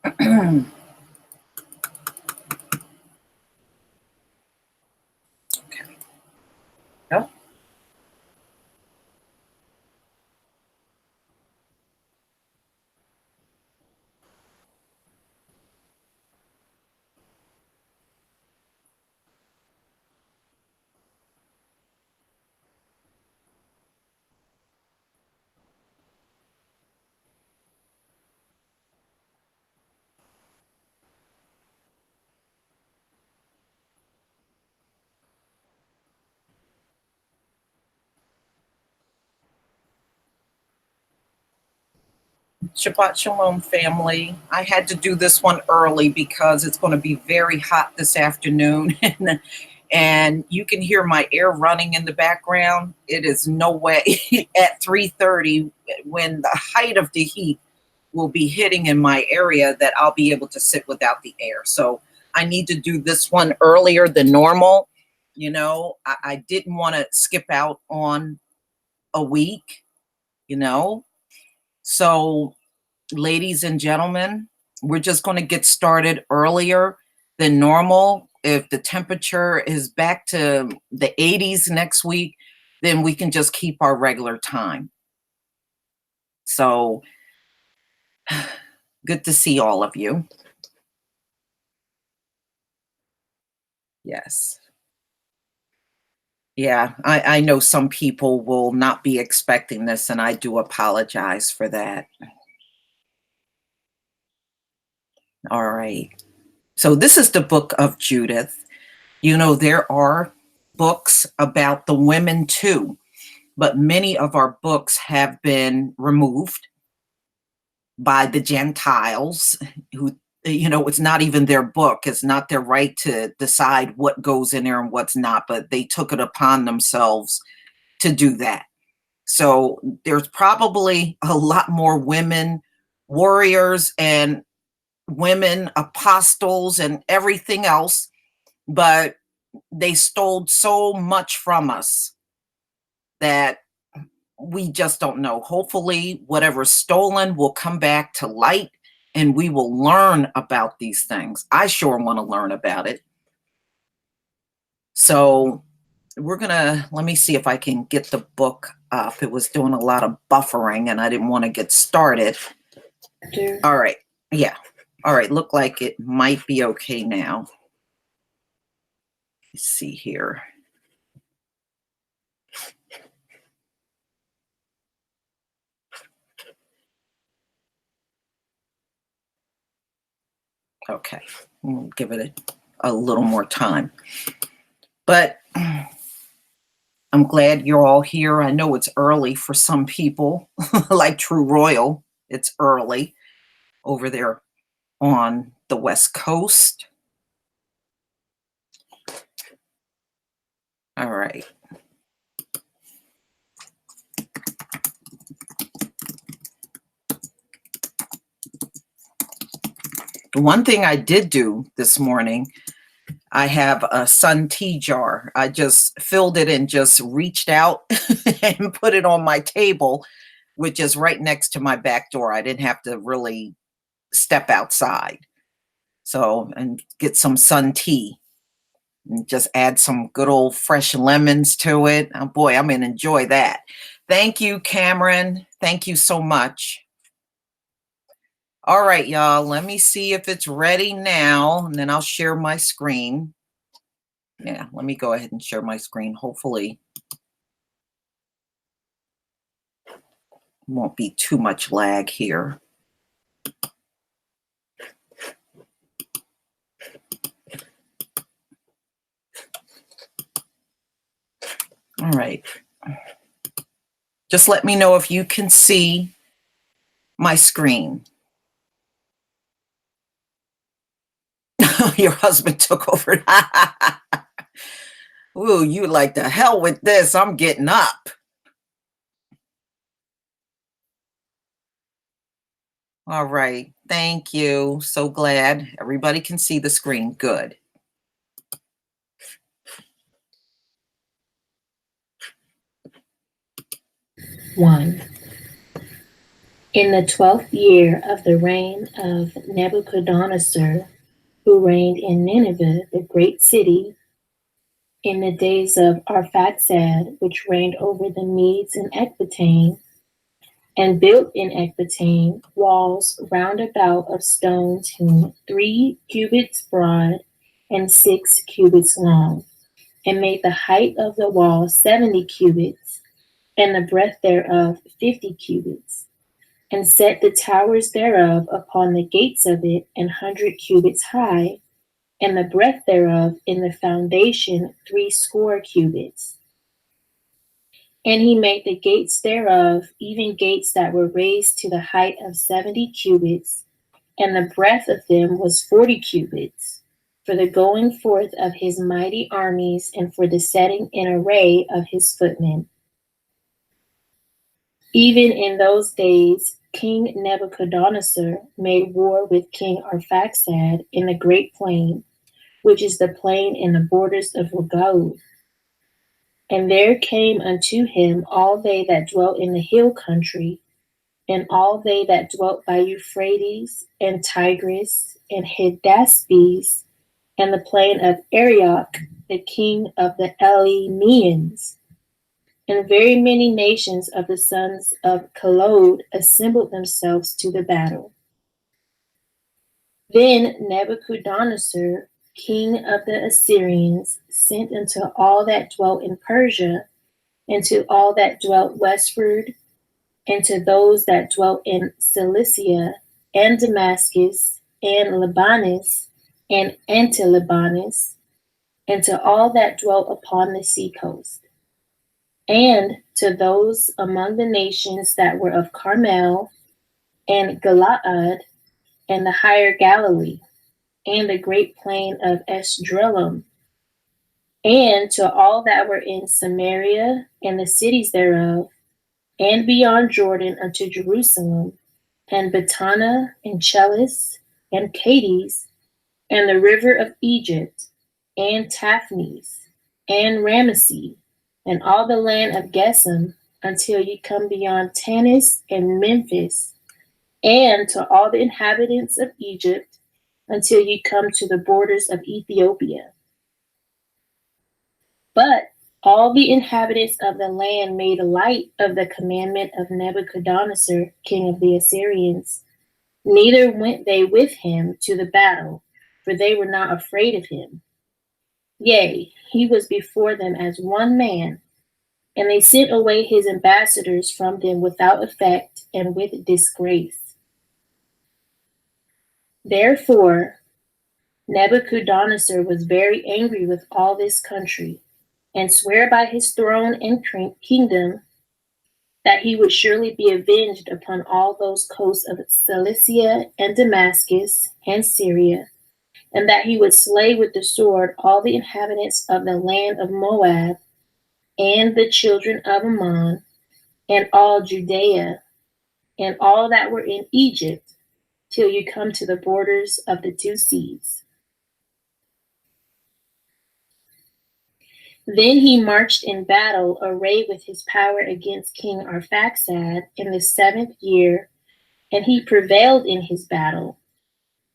Okay. Okay. Yep. Shabbat Shalom, family. I had to do this one early because it's going to be very hot this afternoon. And you can hear my air running in the background. It is no way at 3:30 when the height of the heat will be hitting in my area that I'll be able to sit without the air. So I need to do this one earlier than normal. You know, I didn't want to skip out on a week, you know. So, ladies and gentlemen, we're just going to get started earlier than normal. If the temperature is back to the 80s next week, then we can just keep our regular time. So, good to see all of you. Yes. Yeah, I know some people will not be expecting this, and I do apologize for that. All right. So, this is the Book of Judith. You know, there are books about the women too, but many of our books have been removed by the Gentiles who, you know, it's not even their book. It's not their right to decide what goes in there and what's not, but they took it upon themselves to do that. So there's probably a lot more women warriors and women apostles and everything else, but they stole so much from us that we just don't know. Hopefully, whatever's stolen will come back to light and we will learn about these things. I sure want to learn about it. So, let me see if I can get the book up. It was doing a lot of buffering and I didn't want to get started. All right. Yeah. All right. Look like it might be okay now. Let's see here. Okay, we'll give it a little more time. But I'm glad you're all here. I know it's early for some people, like True Royal. It's early over there on the West Coast. All right. One thing I did do this morning, I have a sun tea jar. I just filled it and just reached out and put it on my table, which is right next to my back door. I didn't have to really step outside. So, and get some sun tea and just add some good old fresh lemons to it. Oh boy, I'm going to enjoy that. Thank you, Cameron. Thank you so much. All right, y'all, let me see if it's ready now, and then I'll share my screen. Yeah, let me go ahead and share my screen. Hopefully, won't be too much lag here. All right. Just let me know if you can see my screen. Your husband took over. Ooh, you like the hell with this. I'm getting up. All right. Thank you. So glad everybody can see the screen. Good. One. In the 12th year of the reign of Nebuchadnezzar, who reigned in Nineveh, the great city, in the days of Arphaxad, which reigned over the Medes in Ecbatane, and built in Ecbatane walls round about of stones hewn 3 cubits broad and 6 cubits long, and made the height of the wall 70 cubits, and the breadth thereof 50 cubits, and set the towers thereof upon the gates of it 100 cubits high, and the breadth thereof in the foundation 60 cubits. And he made the gates thereof, even gates that were raised to the height of 70 cubits, and the breadth of them was 40 cubits, for the going forth of his mighty armies, and for the setting in array of his footmen. Even in those days, King Nebuchadnezzar made war with King Arphaxad in the great plain, which is the plain in the borders of Regau. And there came unto him all they that dwelt in the hill country, and all they that dwelt by Euphrates, and Tigris, and Hydaspes, and the plain of Arioch, the king of the Elymeans. And very many nations of the sons of Kalod assembled themselves to the battle. Then Nebuchadnezzar, king of the Assyrians, sent unto all that dwelt in Persia, and to all that dwelt westward, and to those that dwelt in Cilicia, and Damascus, and Libanus, and Anti-Libanus, and to all that dwelt upon the sea coast, and to those among the nations that were of Carmel, and Galaad, and the higher Galilee, and the great plain of Esdraelon, and to all that were in Samaria, and the cities thereof, and beyond Jordan unto Jerusalem, and Betana, and Chelis, and Cades, and the river of Egypt, and Taphnes, and Ramesses, and all the land of Gesem, until ye come beyond Tanis and Memphis, and to all the inhabitants of Egypt, until ye come to the borders of Ethiopia. But all the inhabitants of the land made light of the commandment of Nebuchadnezzar, king of the Assyrians. Neither went they with him to the battle, for they were not afraid of him. Yea, he was before them as one man, and they sent away his ambassadors from them without effect and with disgrace. Therefore, Nebuchadnezzar was very angry with all this country, and sware by his throne and kingdom that he would surely be avenged upon all those coasts of Cilicia and Damascus and Syria, and that he would slay with the sword all the inhabitants of the land of Moab, and the children of Ammon, and all Judea, and all that were in Egypt, till you come to the borders of the 2 seas. Then he marched in battle array with his power against King Arphaxad in the 7th year, and he prevailed in his battle,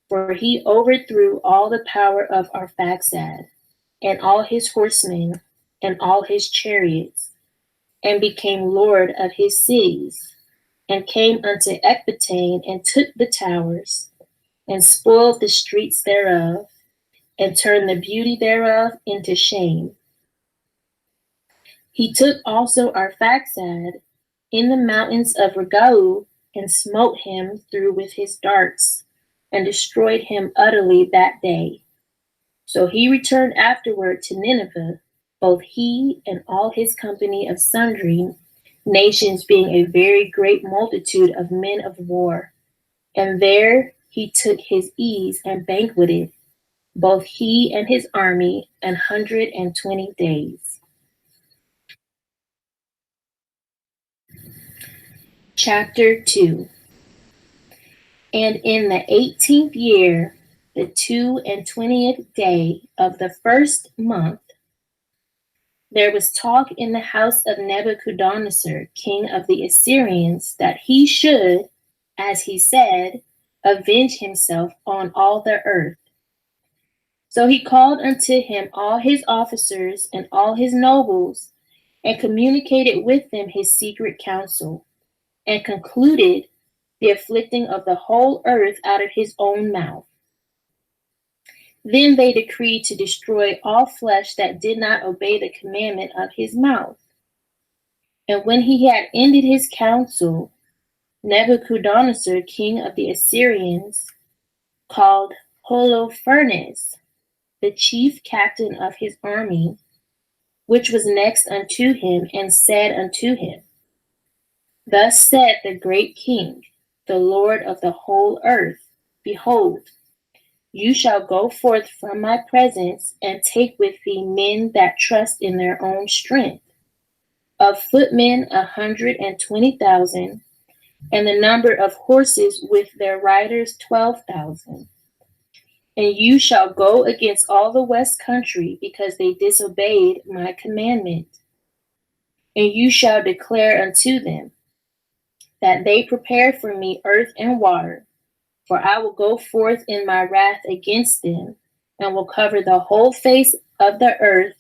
for he overthrew all the power of Arphaxad, and all his horsemen, and all his chariots, and became lord of his cities, and came unto Ecbatane, and took the towers, and spoiled the streets thereof, and turned the beauty thereof into shame. He took also Arphaxad in the mountains of Regau, and smote him through with his darts, and destroyed him utterly that day. So he returned afterward to Nineveh, both he and all his company of sundry nations, being a very great multitude of men of war. And there he took his ease and banqueted, both he and his army, 120 days. Chapter 2. And in the 18th year, the 22nd day of the 1st month, there was talk in the house of Nebuchadnezzar, king of the Assyrians, that he should, as he said, avenge himself on all the earth. So he called unto him all his officers and all his nobles, and communicated with them his secret counsel, and concluded the afflicting of the whole earth out of his own mouth. Then they decreed to destroy all flesh that did not obey the commandment of his mouth. And when he had ended his counsel, Nebuchadnezzar, king of the Assyrians, called Holofernes, the chief captain of his army, which was next unto him, and said unto him, Thus said the great king, the Lord of the whole earth, Behold, you shall go forth from my presence, and take with thee men that trust in their own strength, of footmen 120,000, and the number of horses with their riders 12,000. And you shall go against all the west country, because they disobeyed my commandment. And you shall declare unto them that they prepare for me earth and water, for I will go forth in my wrath against them, and will cover the whole face of the earth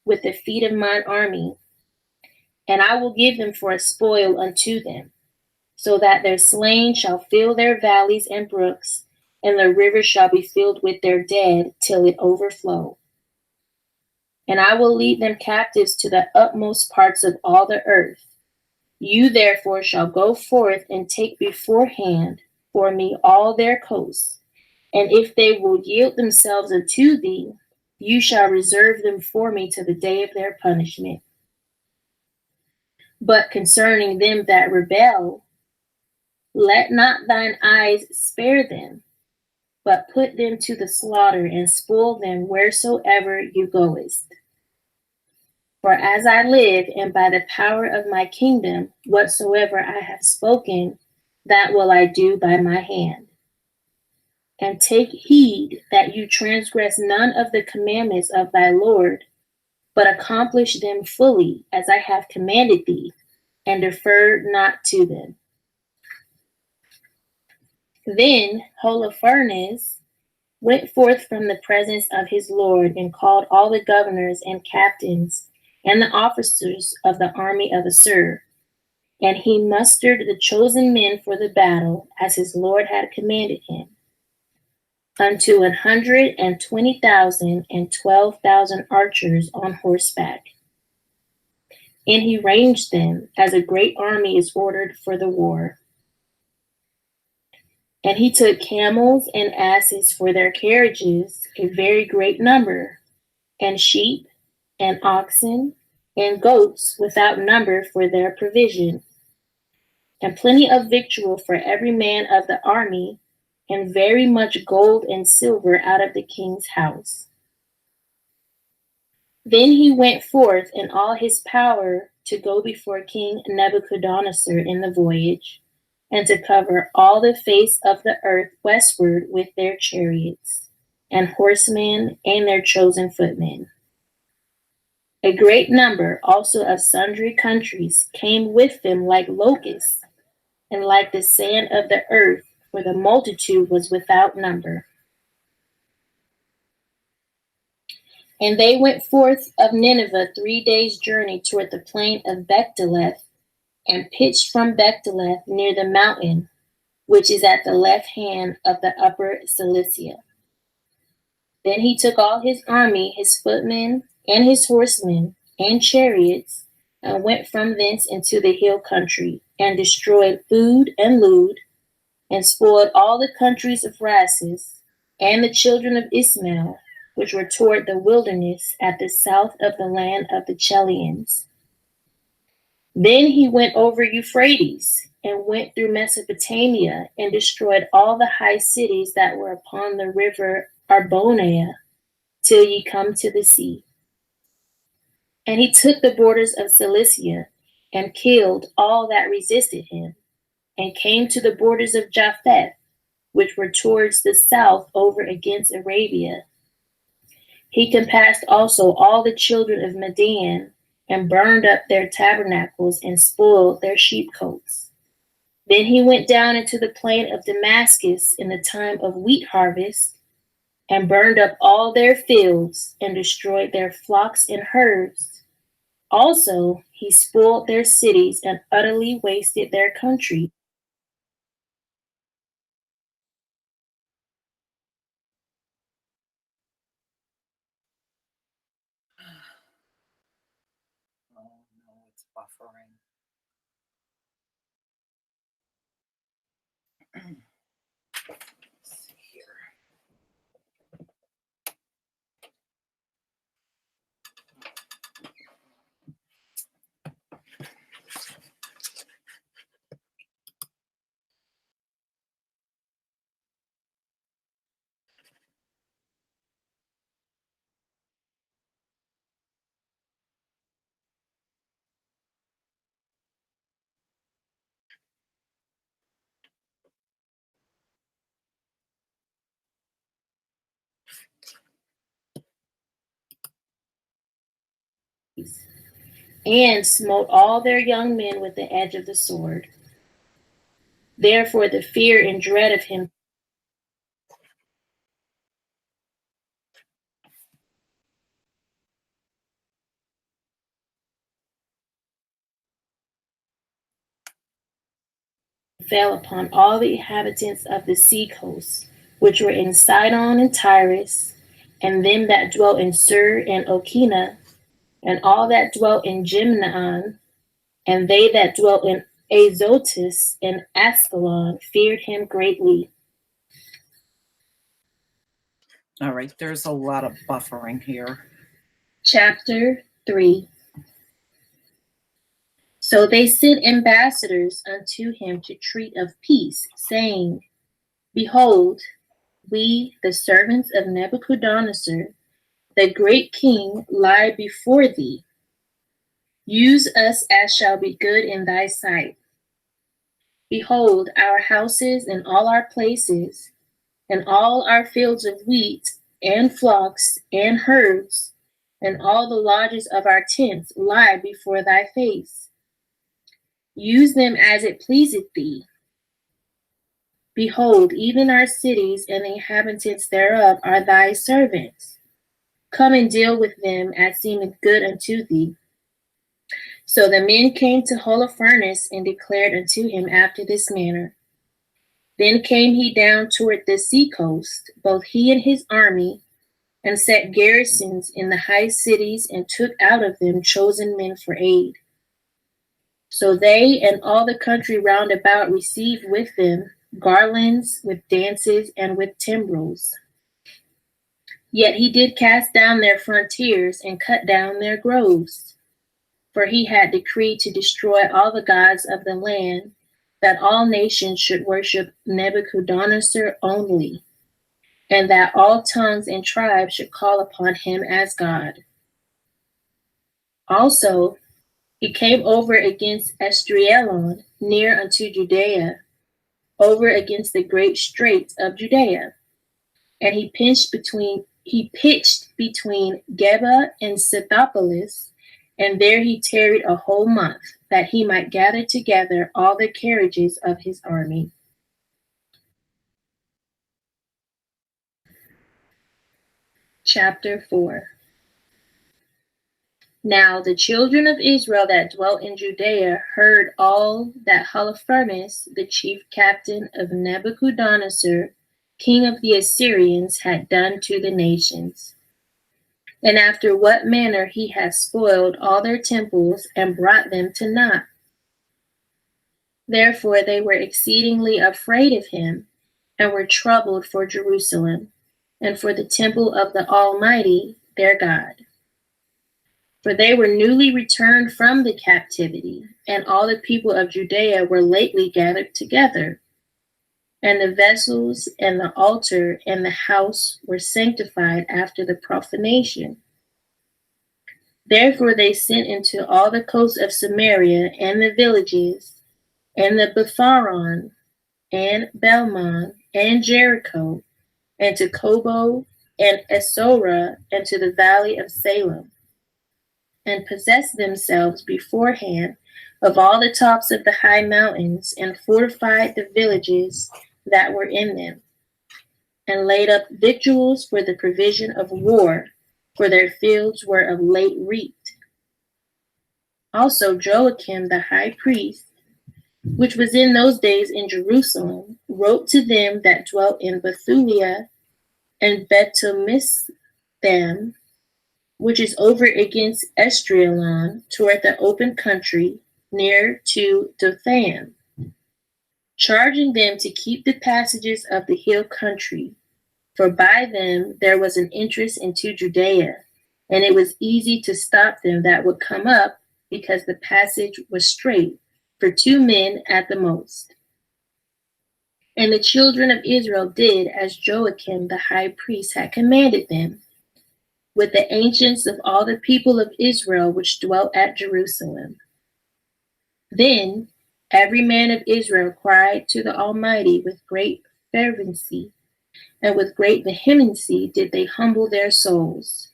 with the feet of mine army. And I will give them for a spoil unto them, so that their slain shall fill their valleys and brooks, and the rivers shall be filled with their dead till it overflow. And I will lead them captives to the utmost parts of all the earth. You therefore shall go forth and take beforehand for me all their coasts, and if they will yield themselves unto thee, you shall reserve them for me to the day of their punishment. But concerning them that rebel, let not thine eyes spare them, but put them to the slaughter, and spoil them wheresoever you goest. For as I live, and by the power of my kingdom, whatsoever I have spoken, that will I do by my hand. And take heed that you transgress none of the commandments of thy Lord, but accomplish them fully, as I have commanded thee, and defer not to them. Then Holofernes went forth from the presence of his Lord, and called all the governors and captains and the officers of the army of Assur. And he mustered the chosen men for the battle, as his Lord had commanded him, unto 120,000 and 12,000 archers on horseback. And he ranged them as a great army is ordered for the war. And he took camels and asses for their carriages, a very great number, and sheep, and oxen, and goats without number for their provision, and plenty of victual for every man of the army, and very much gold and silver out of the king's house. Then he went forth in all his power to go before King Nebuchadnezzar in the voyage, and to cover all the face of the earth westward with their chariots, and horsemen, and their chosen footmen. A great number also of sundry countries came with them like locusts, and like the sand of the earth, for the multitude was without number. And they went forth of Nineveh 3 days' journey toward the plain of Bethulia, and pitched from Bethulia near the mountain, which is at the left hand of the upper Cilicia. Then he took all his army, his footmen, and his horsemen, and chariots, and went from thence into the hill country, and destroyed food and loot, and spoiled all the countries of Rasis, and the children of Ismael, which were toward the wilderness at the south of the land of the Chelleans. Then he went over Euphrates, and went through Mesopotamia, and destroyed all the high cities that were upon the river Arbonia, till ye come to the sea. And he took the borders of Cilicia, and killed all that resisted him, and came to the borders of Japheth, which were towards the south over against Arabia. He compassed also all the children of Midian, and burned up their tabernacles, and spoiled their sheepcotes. Then he went down into the plain of Damascus in the time of wheat harvest, and burned up all their fields, and destroyed their flocks and herds. Also, he spoiled their cities and utterly wasted their country. Oh no, it's buffering. Let's see here. And smote all their young men with the edge of the sword. Therefore, the fear and dread of him fell upon all the inhabitants of the sea coast, which were in Sidon and Tyrus, and them that dwelt in Sur and Okina, and all that dwelt in Gimnaan, and they that dwelt in Azotus and Ascalon feared him greatly. All right, there's a lot of buffering here. Chapter 3. So they sent ambassadors unto him to treat of peace, saying, Behold, we, the servants of Nebuchadnezzar, the great king, lie before thee. Use us as shall be good in thy sight. Behold, our houses and all our places, and all our fields of wheat, and flocks, and herds, and all the lodges of our tents lie before thy face. Use them as it pleaseth thee. Behold, even our cities and the inhabitants thereof are thy servants. Come and deal with them as seemeth good unto thee. So the men came to Holofernes and declared unto him after this manner. Then came he down toward the sea coast, both he and his army, and set garrisons in the high cities, and took out of them chosen men for aid. So they and all the country round about received with them garlands, with dances, and with timbrels. Yet he did cast down their frontiers and cut down their groves. For he had decreed to destroy all the gods of the land, that all nations should worship Nebuchadnezzar only, and that all tongues and tribes should call upon him as God. Also, he came over against Esdraelon, near unto Judea, over against the great straits of Judea, and he pitched between Geba and Scythopolis, and there he tarried a whole month, that he might gather together all the carriages of his army. Chapter 4. Now the children of Israel that dwelt in Judea heard all that Holofernes, the chief captain of Nebuchadnezzar, king of the Assyrians, had done to the nations, and after what manner he had spoiled all their temples and brought them to naught. Therefore they were exceedingly afraid of him, and were troubled for Jerusalem, and for the temple of the Almighty their God. For they were newly returned from the captivity, and all the people of Judea were lately gathered together. And the vessels and the altar and the house were sanctified after the profanation. Therefore they sent into all the coasts of Samaria and the villages, and the Betharon, and Belmon, and Jericho, and to Kobo, and Esora, and to the valley of Salem, and possessed themselves beforehand of all the tops of the high mountains, and fortified the villages that were in them, and laid up victuals for the provision of war, for their fields were of late reaped. Also Joachim the high priest, which was in those days in Jerusalem, wrote to them that dwelt in Bethulia and Bethmisdam, which is over against Esdraelon, toward the open country, near to Dothan, charging them to keep the passages of the hill country, for by them there was an entrance into Judea, and it was easy to stop them that would come up, because the passage was straight, for 2 men at the most. And the children of Israel did as Joachim the high priest had commanded them, with the ancients of all the people of Israel which dwelt at Jerusalem. Then every man of Israel cried to the Almighty with great fervency, and with great vehemency did they humble their souls,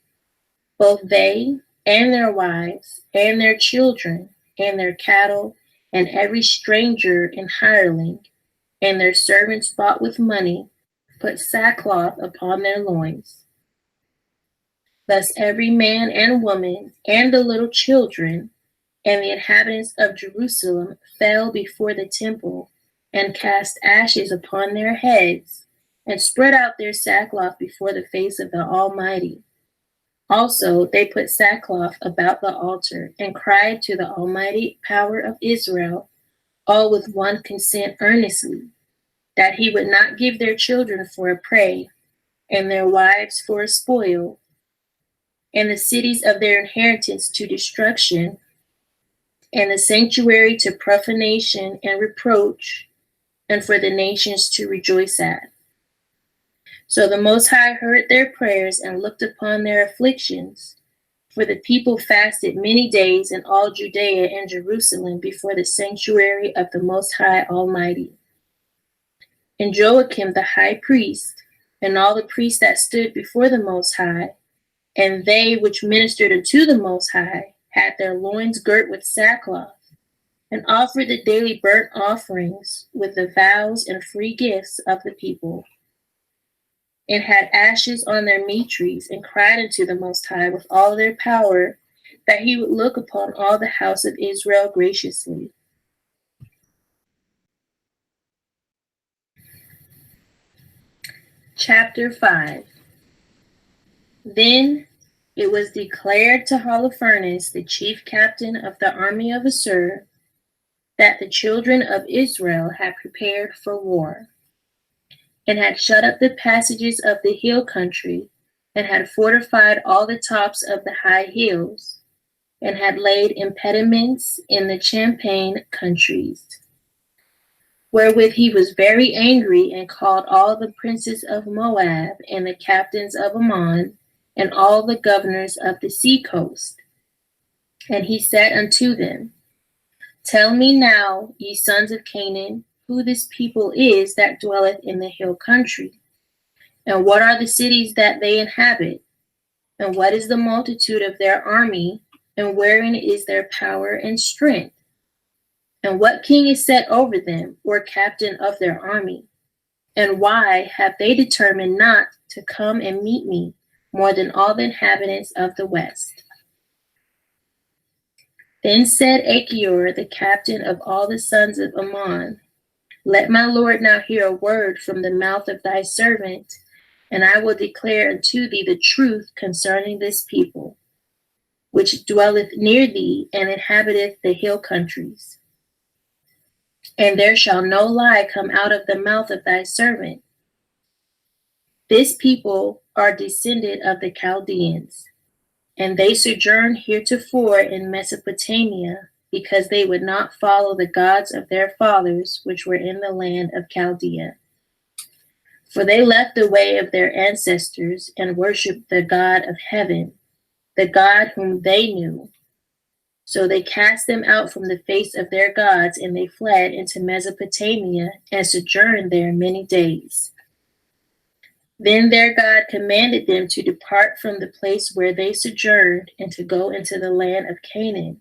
both they and their wives and their children and their cattle and every stranger and hireling, and their servants bought with money, put sackcloth upon their loins. Thus every man and woman and the little children and the inhabitants of Jerusalem fell before the temple, and cast ashes upon their heads, and spread out their sackcloth before the face of the Almighty. Also they put sackcloth about the altar, and cried to the Almighty power of Israel, all with one consent earnestly, that he would not give their children for a prey, and their wives for a spoil, and the cities of their inheritance to destruction, and the sanctuary to profanation and reproach, and for the nations to rejoice at. So the Most High heard their prayers and looked upon their afflictions, for the people fasted many days in all Judea and Jerusalem before the sanctuary of the Most High Almighty. And Joachim the high priest, and all the priests that stood before the Most High, and they which ministered unto the Most High, had their loins girt with sackcloth, and offered the daily burnt offerings with the vows and free gifts of the people, and had ashes on their mitres, and cried unto the Most High with all their power, that he would look upon all the house of Israel graciously. Chapter 5. Then it was declared to Holofernes, the chief captain of the army of Assur, that the children of Israel had prepared for war, and had shut up the passages of the hill country, and had fortified all the tops of the high hills, and had laid impediments in the champaign countries. Wherewith he was very angry, and called all the princes of Moab, and the captains of Ammon, and all the governors of the sea coast. And he said unto them, Tell me now, ye sons of Canaan, who this people is that dwelleth in the hill country, and what are the cities that they inhabit, and what is the multitude of their army, and wherein is their power and strength, and what king is set over them, or captain of their army, and why have they determined not to come and meet me more than all the inhabitants of the west? Then said Achior, the captain of all the sons of Ammon, Let my lord now hear a word from the mouth of thy servant, and I will declare unto thee the truth concerning this people, which dwelleth near thee and inhabiteth the hill countries. And there shall no lie come out of the mouth of thy servant. This people are descended of the Chaldeans, and they sojourned heretofore in Mesopotamia, because they would not follow the gods of their fathers, which were in the land of Chaldea. For they left the way of their ancestors, and worshipped the God of heaven, the God whom they knew. So they cast them out from the face of their gods, and they fled into Mesopotamia, and sojourned there many days. Then their God commanded them to depart from the place where they sojourned, and to go into the land of Canaan.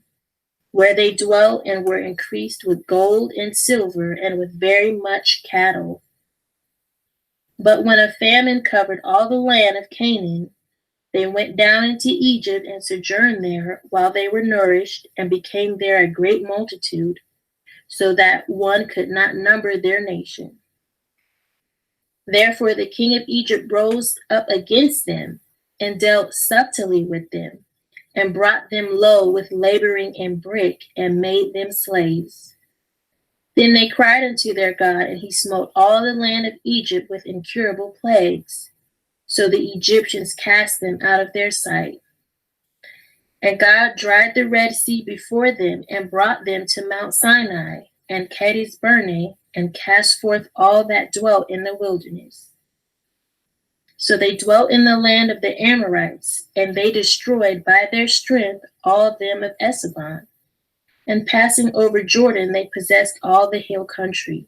where they dwelt and were increased with gold and silver and with very much cattle. But when a famine covered all the land of Canaan, they went down into Egypt and sojourned there while they were nourished and became there a great multitude, so that one could not number their nation. Therefore the king of Egypt rose up against them and dealt subtly with them, and brought them low with laboring in brick, and made them slaves. Then they cried unto their God, and he smote all the land of Egypt with incurable plagues. So the Egyptians cast them out of their sight. And God dried the Red Sea before them, and brought them to Mount Sinai, and Kadesh Barnea, and cast forth all that dwelt in the wilderness. So they dwelt in the land of the Amorites, and they destroyed by their strength all them of Esabon. And passing over Jordan, they possessed all the hill country.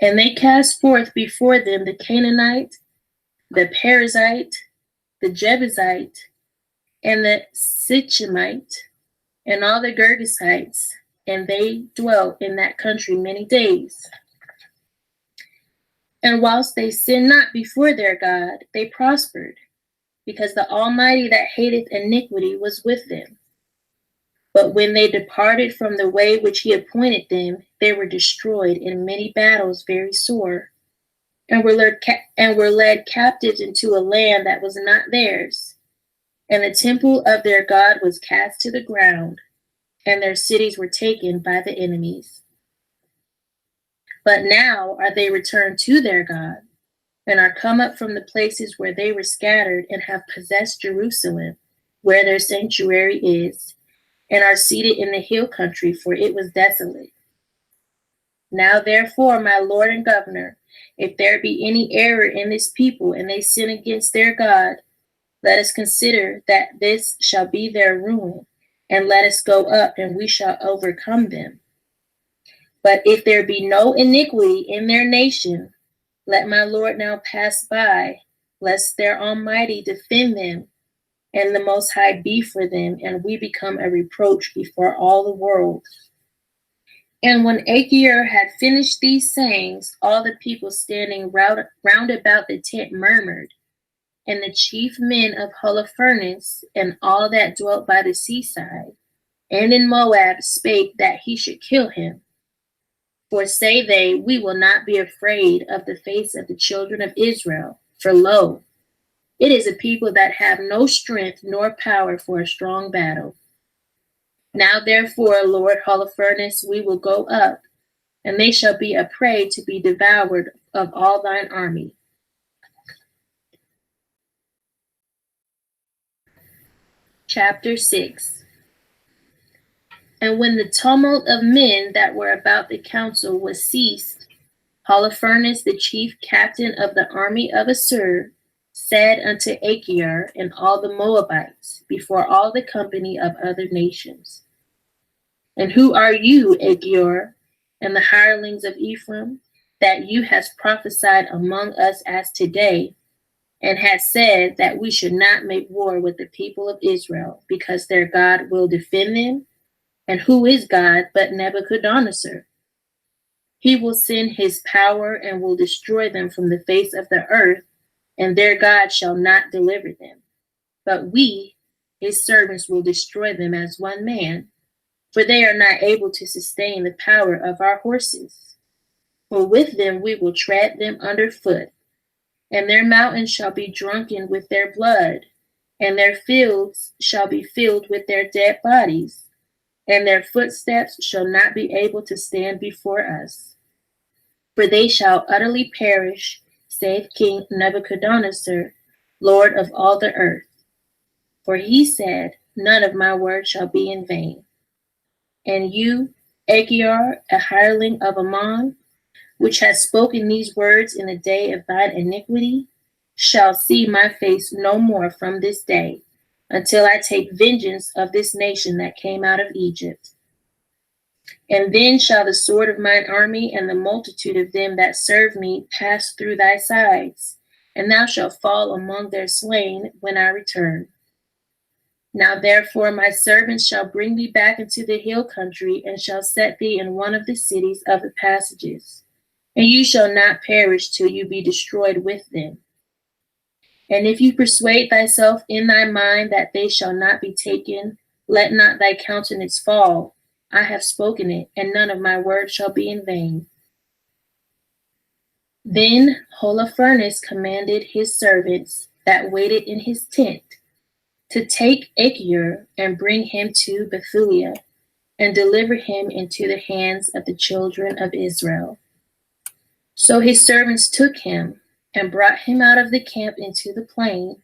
And they cast forth before them the Canaanite, the Perizzite, the Jebusite, and the Sichemite, and all the Girgasites, and they dwelt in that country many days. And whilst they sinned not before their God, they prospered, because the Almighty that hateth iniquity was with them. But when they departed from the way which he appointed them, they were destroyed in many battles very sore, and were led captives into a land that was not theirs. And the temple of their God was cast to the ground, and their cities were taken by the enemies. But now are they returned to their God, and are come up from the places where they were scattered, and have possessed Jerusalem, where their sanctuary is, and are seated in the hill country, for it was desolate. Now therefore, my Lord and Governor, if there be any error in this people, and they sin against their God, let us consider that this shall be their ruin, and let us go up, and we shall overcome them. But if there be no iniquity in their nation, let my Lord now pass by, lest their Almighty defend them, and the Most High be for them, and we become a reproach before all the world. And when Achior had finished these sayings, all the people standing round about the tent murmured. And the chief men of Holofernes, and all that dwelt by the seaside, and in Moab, spake that he should kill him. For say they, we will not be afraid of the face of the children of Israel, for lo, it is a people that have no strength nor power for a strong battle. Now therefore, Lord Holofernes, we will go up, and they shall be a prey to be devoured of all thine army. Chapter 6. And when the tumult of men that were about the council was ceased, Holofernes, the chief captain of the army of Assur, said unto Achior and all the Moabites before all the company of other nations, And who are you, Achior, and the hirelings of Ephraim, that you hast prophesied among us as today, and hast said that we should not make war with the people of Israel, because their God will defend them? And who is God but Nebuchadnezzar? He will send his power and will destroy them from the face of the earth, and their God shall not deliver them. But we, his servants, will destroy them as one man, for they are not able to sustain the power of our horses. For with them we will tread them under foot, and their mountains shall be drunken with their blood, and their fields shall be filled with their dead bodies, and their footsteps shall not be able to stand before us. For they shall utterly perish, saith King Nebuchadnezzar, Lord of all the earth. For he said, None of my words shall be in vain. And you, Achior, a hireling of Ammon, which has spoken these words in the day of thine iniquity, shall see my face no more from this day, until I take vengeance of this nation that came out of Egypt. And then shall the sword of mine army and the multitude of them that serve me pass through thy sides, and thou shalt fall among their slain when I return. Now therefore my servants shall bring thee back into the hill country, and shall set thee in one of the cities of the passages, and you shall not perish till you be destroyed with them. And if you persuade thyself in thy mind that they shall not be taken, let not thy countenance fall. I have spoken it, and none of my words shall be in vain. Then Holofernes commanded his servants that waited in his tent to take Achior and bring him to Bethulia, and deliver him into the hands of the children of Israel. So his servants took him and brought him out of the camp into the plain,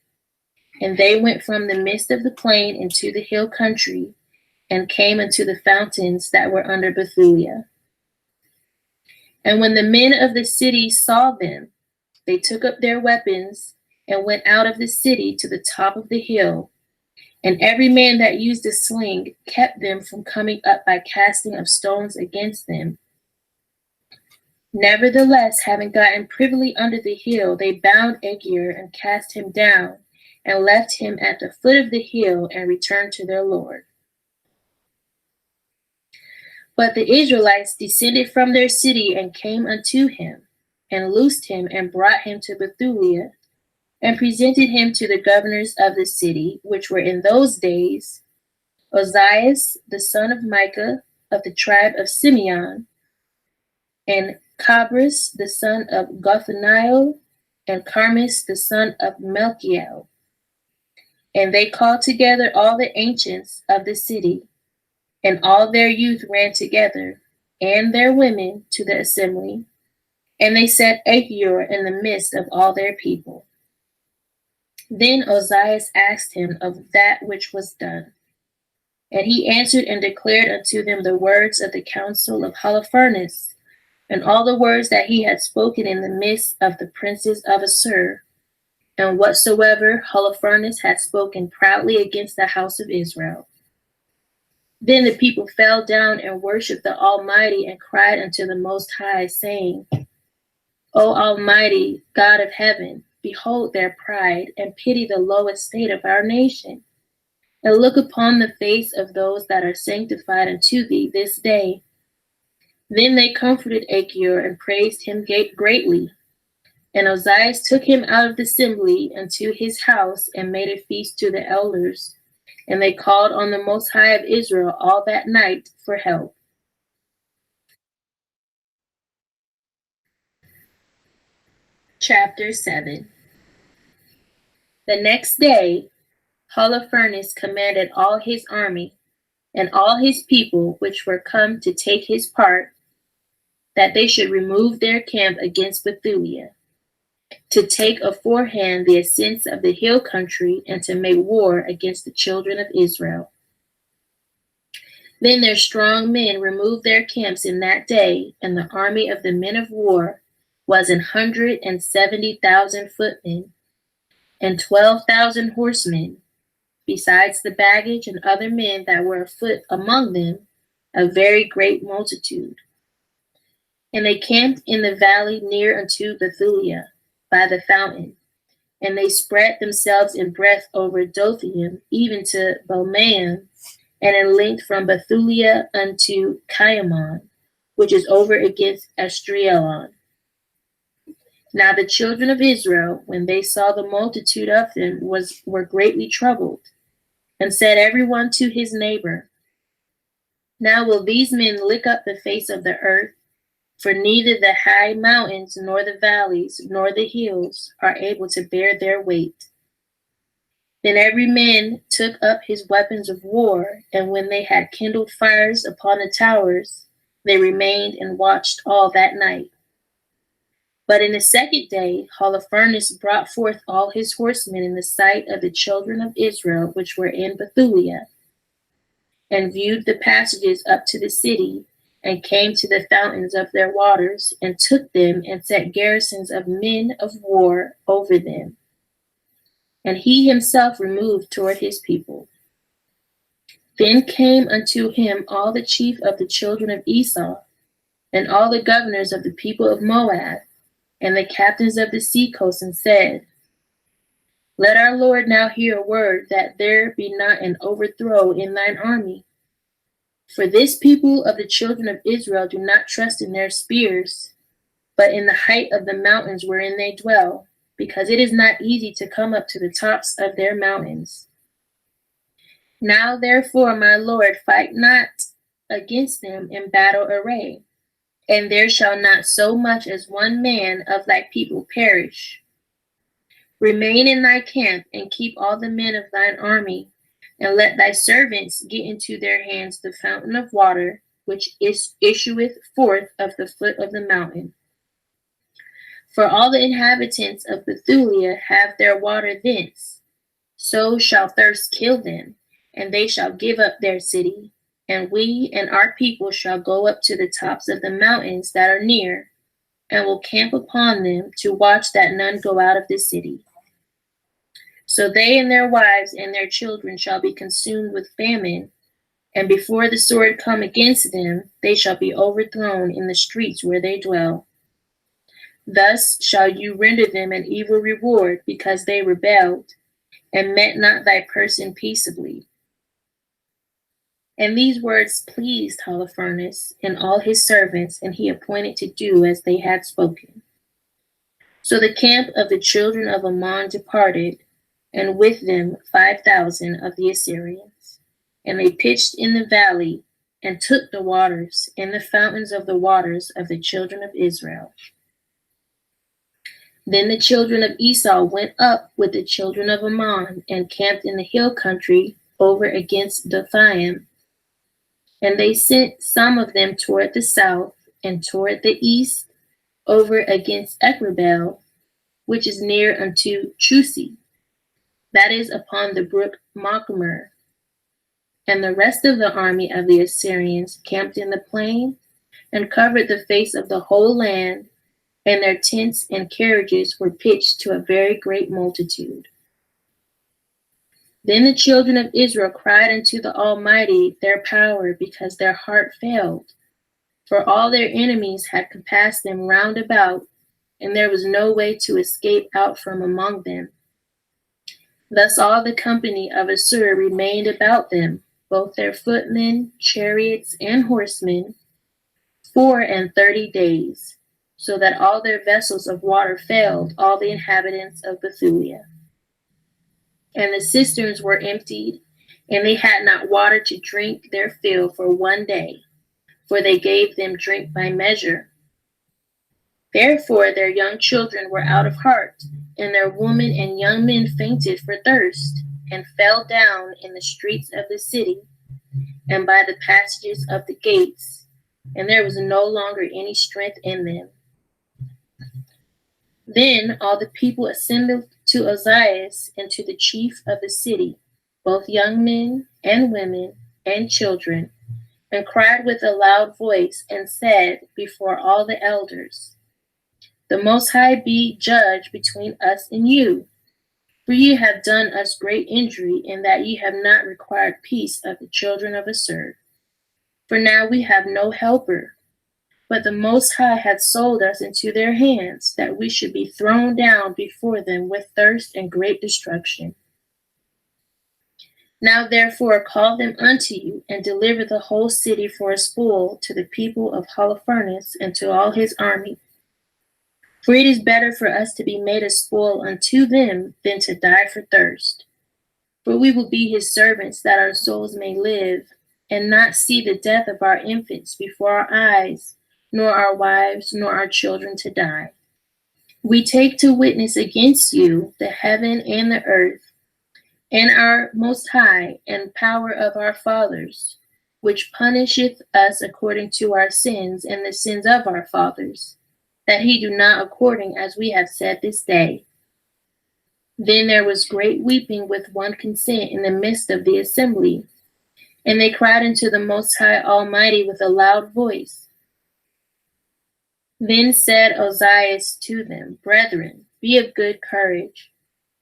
and they went from the midst of the plain into the hill country, and came unto the fountains that were under Bethulia. And when the men of the city saw them, they took up their weapons and went out of the city to the top of the hill, and every man that used a sling kept them from coming up by casting of stones against them. Nevertheless, having gotten privily under the hill, they bound Achior and cast him down, and left him at the foot of the hill, and returned to their Lord. But the Israelites descended from their city and came unto him, and loosed him, and brought him to Bethulia, and presented him to the governors of the city, which were in those days Ozias, the son of Micah, of the tribe of Simeon, and Cabris, the son of Gothaniel, and Carmis, the son of Melchiel. And they called together all the ancients of the city, and all their youth ran together, and their women, to the assembly, and they set Achior in the midst of all their people. Then Ozias asked him of that which was done. And he answered and declared unto them the words of the counsel of Holofernes, and all the words that he had spoken in the midst of the princes of Assur, and whatsoever Holofernes had spoken proudly against the house of Israel. Then the people fell down and worshipped the Almighty, and cried unto the Most High, saying, O Almighty God of heaven, behold their pride, and pity the low estate of our nation, and look upon the face of those that are sanctified unto thee this day. Then they comforted Achior and praised him greatly. And Ozias took him out of the assembly unto his house, and made a feast to the elders. And they called on the Most High of Israel all that night for help. Chapter 7. The next day, Holofernes commanded all his army and all his people which were come to take his part, that they should remove their camp against Bethulia, to take aforehand the ascents of the hill country, and to make war against the children of Israel. Then their strong men removed their camps in that day, and the army of the men of war was 170,000 footmen, and 12,000 horsemen, besides the baggage and other men that were afoot among them, a very great multitude. And they camped in the valley near unto Bethulia, by the fountain, and they spread themselves in breadth over Dothaim, even to Bomaim, and in length from Bethulia unto Chiamon, which is over against Astrielon. Now the children of Israel, when they saw the multitude of them, were greatly troubled, and said every one to his neighbor, Now will these men lick up the face of the earth? For neither the high mountains, nor the valleys, nor the hills are able to bear their weight. Then every man took up his weapons of war, and when they had kindled fires upon the towers, they remained and watched all that night. But in the second day, Holofernes brought forth all his horsemen in the sight of the children of Israel, which were in Bethulia, and viewed the passages up to the city, and came to the fountains of their waters, and took them, and set garrisons of men of war over them. And he himself removed toward his people. Then came unto him all the chief of the children of Esau, and all the governors of the people of Moab, and the captains of the sea coast, and said, Let our Lord now hear a word, that there be not an overthrow in thine army. For this people of the children of Israel do not trust in their spears, but in the height of the mountains wherein they dwell, because it is not easy to come up to the tops of their mountains. Now therefore, my Lord, fight not against them in battle array, and there shall not so much as one man of thy people perish. Remain in thy camp, and keep all the men of thine army, and let thy servants get into their hands the fountain of water, which issueth forth of the foot of the mountain. For all the inhabitants of Bethulia have their water thence, so shall thirst kill them, and they shall give up their city, and we and our people shall go up to the tops of the mountains that are near, and will camp upon them to watch that none go out of the city. So they and their wives and their children shall be consumed with famine, and before the sword come against them, they shall be overthrown in the streets where they dwell. Thus shall you render them an evil reward, because they rebelled, and met not thy person peaceably. And these words pleased Holofernes and all his servants, and he appointed to do as they had spoken. So the camp of the children of Ammon departed, and with them 5,000 of the Assyrians. And they pitched in the valley, and took the waters, and the fountains of the waters of the children of Israel. Then the children of Esau went up with the children of Ammon, and camped in the hill country over against Dothaim. And they sent some of them toward the south, and toward the east, over against Ecrabel, which is near unto Chusi, that is upon the brook Machmer. And the rest of the army of the Assyrians camped in the plain, and covered the face of the whole land, and their tents and carriages were pitched to a very great multitude. Then the children of Israel cried unto the Almighty their power, because their heart failed. For all their enemies had compassed them round about, and there was no way to escape out from among them. Thus all the company of Assur remained about them, both their footmen, chariots, and horsemen, 34 days, so that all their vessels of water failed all the inhabitants of Bethulia. And the cisterns were emptied, and they had not water to drink their fill for 1 day, for they gave them drink by measure. Therefore their young children were out of heart, and their women and young men fainted for thirst, and fell down in the streets of the city, and by the passages of the gates, and there was no longer any strength in them. Then all the people assembled to Ozias and to the chief of the city, both young men and women and children, and cried with a loud voice, and said before all the elders, The Most High be judge between us and you, for ye have done us great injury, in that ye have not required peace of the children of Assur. For now we have no helper, but the Most High hath sold us into their hands, that we should be thrown down before them with thirst and great destruction. Now therefore call them unto you, and deliver the whole city for a spoil to the people of Holofernes and to all his army. For it is better for us to be made a spoil unto them than to die for thirst. For we will be his servants, that our souls may live, and not see the death of our infants before our eyes, nor our wives, nor our children to die. We take to witness against you the heaven and the earth, and our Most High and power of our fathers, which punisheth us according to our sins and the sins of our fathers, that he do not according as we have said this day. Then there was great weeping with one consent in the midst of the assembly, and they cried unto the Most High Almighty with a loud voice. Then said Ozias to them, Brethren, be of good courage.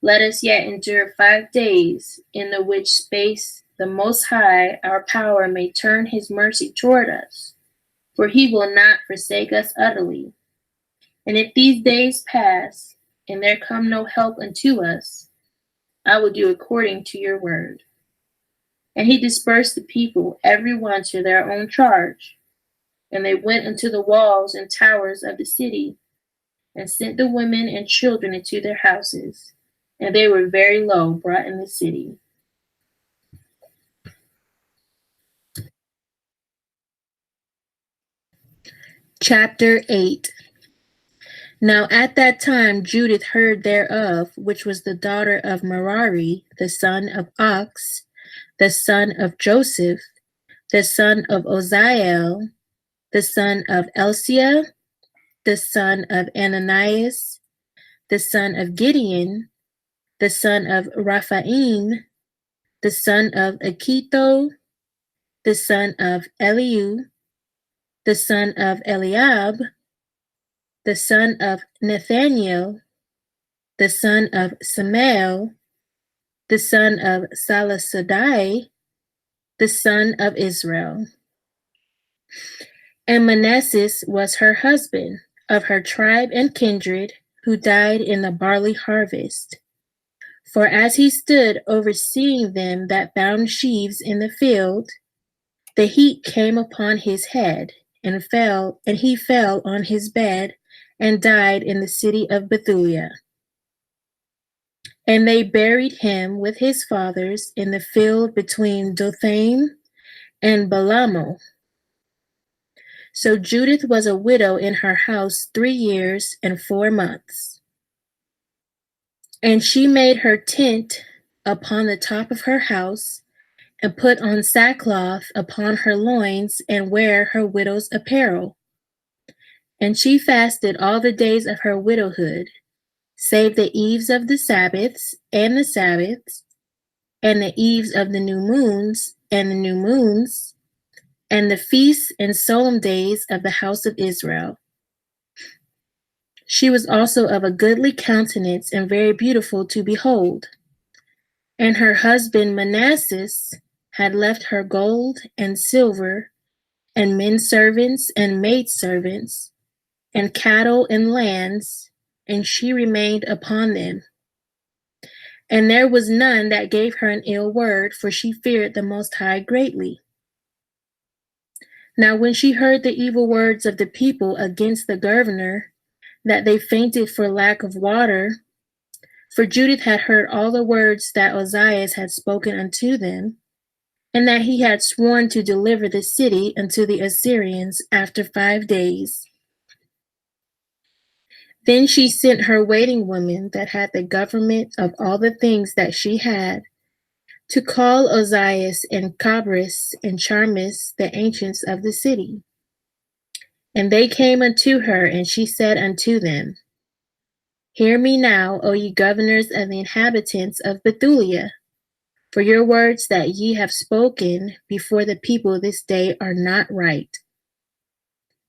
Let us yet endure 5 days, in the which space the Most High, our power, may turn his mercy toward us, for he will not forsake us utterly. And if these days pass, and there come no help unto us, I will do according to your word. And he dispersed the people, every one to their own charge. And they went into the walls and towers of the city, and sent the women and children into their houses. And they were very low brought in the city. Chapter 8. Now at that time Judith heard thereof, which was the daughter of Merari, the son of Ox, the son of Joseph, the son of Oziel, the son of Elsiah, the son of Ananias, the son of Gideon, the son of Raphaim, the son of Achito, the son of Eliu, the son of Eliab, the son of Nathaniel, the son of Samael, the son of Salasadai, the son of Israel. And Manasseh was her husband, of her tribe and kindred, who died in the barley harvest. For as he stood overseeing them that bound sheaves in the field, the heat came upon his head, and he fell on his bed, and died in the city of Bethulia. And they buried him with his fathers in the field between Dothaim and Belamo. So Judith was a widow in her house 3 years and 4 months. And she made her tent upon the top of her house, and put on sackcloth upon her loins, and wear her widow's apparel. And she fasted all the days of her widowhood, save the eves of the Sabbaths, and the eves of the new moons, and the new moons, and the feasts and solemn days of the house of Israel. She was also of a goodly countenance, and very beautiful to behold. And her husband Manasseh had left her gold and silver, and men servants and maid servants, and cattle and lands, and she remained upon them. And there was none that gave her an ill word, for she feared the Most High greatly. Now when she heard the evil words of the people against the governor, that they fainted for lack of water, for Judith had heard all the words that Ozias had spoken unto them, and that he had sworn to deliver the city unto the Assyrians after 5 days. Then she sent her waiting women that had the government of all the things that she had, to call Ozias and Cabris and Charmis, the ancients of the city. And they came unto her, and she said unto them, Hear me now, O ye governors of the inhabitants of Bethulia, for your words that ye have spoken before the people this day are not right.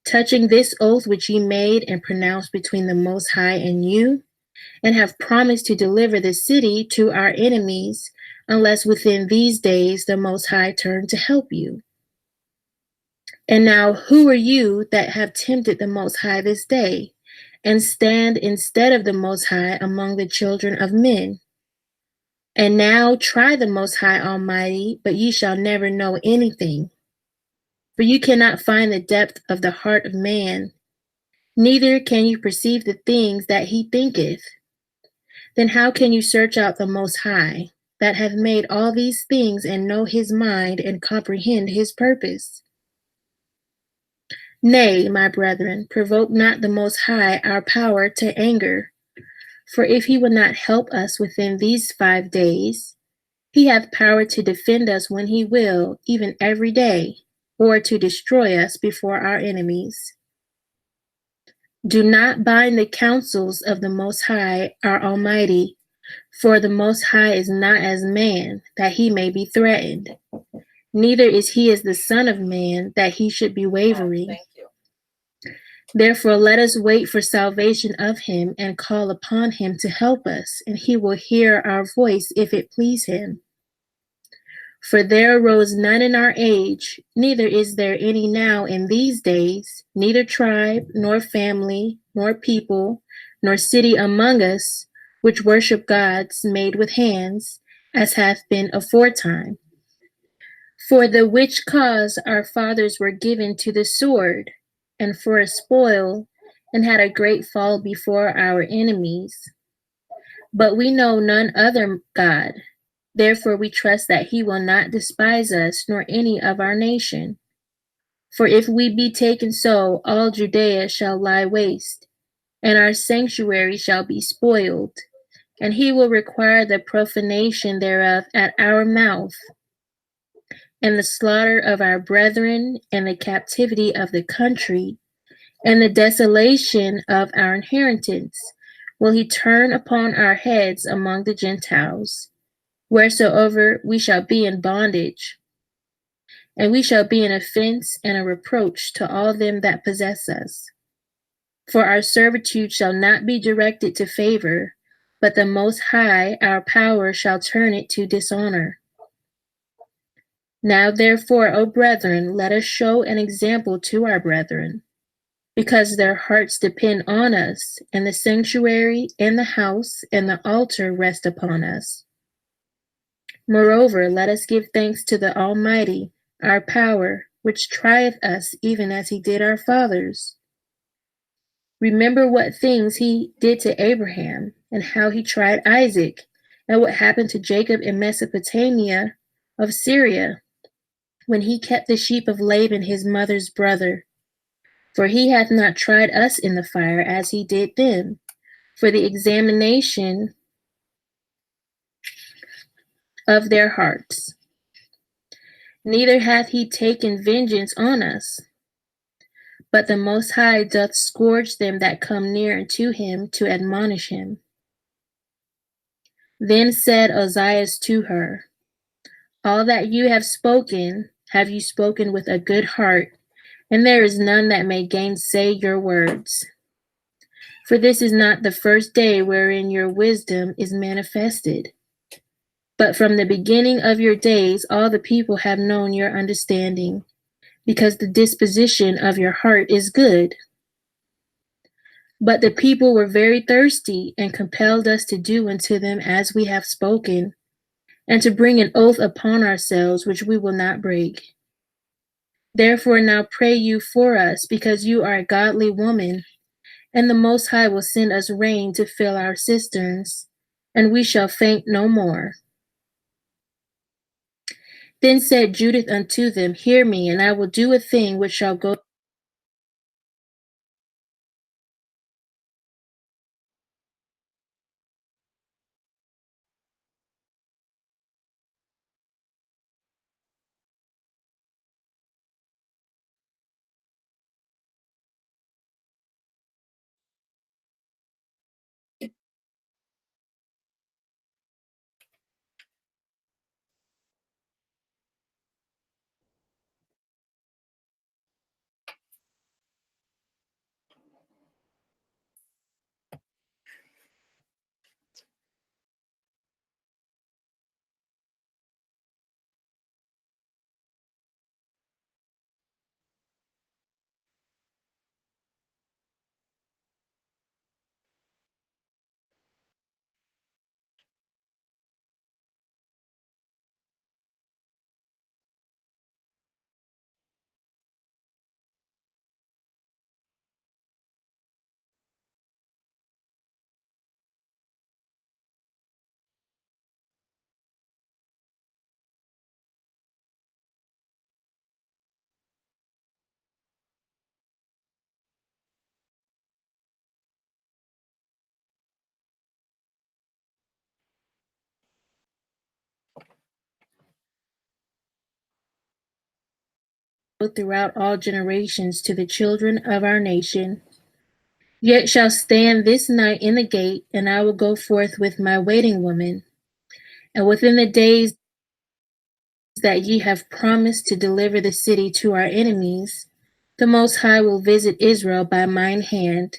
Touching this oath which ye made and pronounced between the Most High and you, and have promised to deliver the city to our enemies, unless within these days the Most High turn to help you. And now who are you that have tempted the Most High this day, and stand instead of the Most High among the children of men? And now try the Most High Almighty, but ye shall never know anything. For you cannot find the depth of the heart of man, neither can you perceive the things that he thinketh. Then how can you search out the Most High, that hath made all these things, and know his mind, and comprehend his purpose? Nay, my brethren, provoke not the Most High our power to anger. For if he will not help us within these 5 days, he hath power to defend us when he will, even every day, or to destroy us before our enemies. Do not bind the counsels of the Most High, our Almighty, for the Most High is not as man, that he may be threatened. Neither is he as the Son of Man, that he should be wavering. Thank you. Therefore let us wait for salvation of him, and call upon him to help us, and he will hear our voice if it please him. For there arose none in our age, neither is there any now in these days, neither tribe, nor family, nor people, nor city among us, which worship gods made with hands, as hath been aforetime. For the which cause our fathers were given to the sword, and for a spoil, and had a great fall before our enemies. But we know none other God, therefore we trust that he will not despise us, nor any of our nation. For if we be taken so, all Judea shall lie waste, and our sanctuary shall be spoiled, and he will require the profanation thereof at our mouth, and the slaughter of our brethren, and the captivity of the country, and the desolation of our inheritance will he turn upon our heads among the Gentiles, wheresoever we shall be in bondage. And we shall be an offense and a reproach to all them that possess us. For our servitude shall not be directed to favor, but the Most High, our power, shall turn it to dishonor. Now therefore, O brethren, let us show an example to our brethren, because their hearts depend on us, and the sanctuary, and the house, and the altar rest upon us. Moreover, let us give thanks to the Almighty, our power, which trieth us even as he did our fathers. Remember what things he did to Abraham, and how he tried Isaac, and what happened to Jacob in Mesopotamia of Syria, when he kept the sheep of Laban his mother's brother. For he hath not tried us in the fire as he did them, for the examination of their hearts. Neither hath he taken vengeance on us, but the Most High doth scourge them that come near unto him to admonish him. Then said Ozias to her, all that you have you spoken with a good heart, and there is none that may gainsay your words. For this is not the first day wherein your wisdom is manifested. But from the beginning of your days all the people have known your understanding, because the disposition of your heart is good. But the people were very thirsty, and compelled us to do unto them as we have spoken, and to bring an oath upon ourselves which we will not break. Therefore now pray you for us, because you are a godly woman, and the Most High will send us rain to fill our cisterns, and we shall faint no more. Then said Judith unto them, hear me, and I will do a thing which shall go throughout all generations to the children of our nation. Yet shall stand this night in the gate, and I will go forth with my waiting woman. And within the days that ye have promised to deliver the city to our enemies, the Most High will visit Israel by mine hand.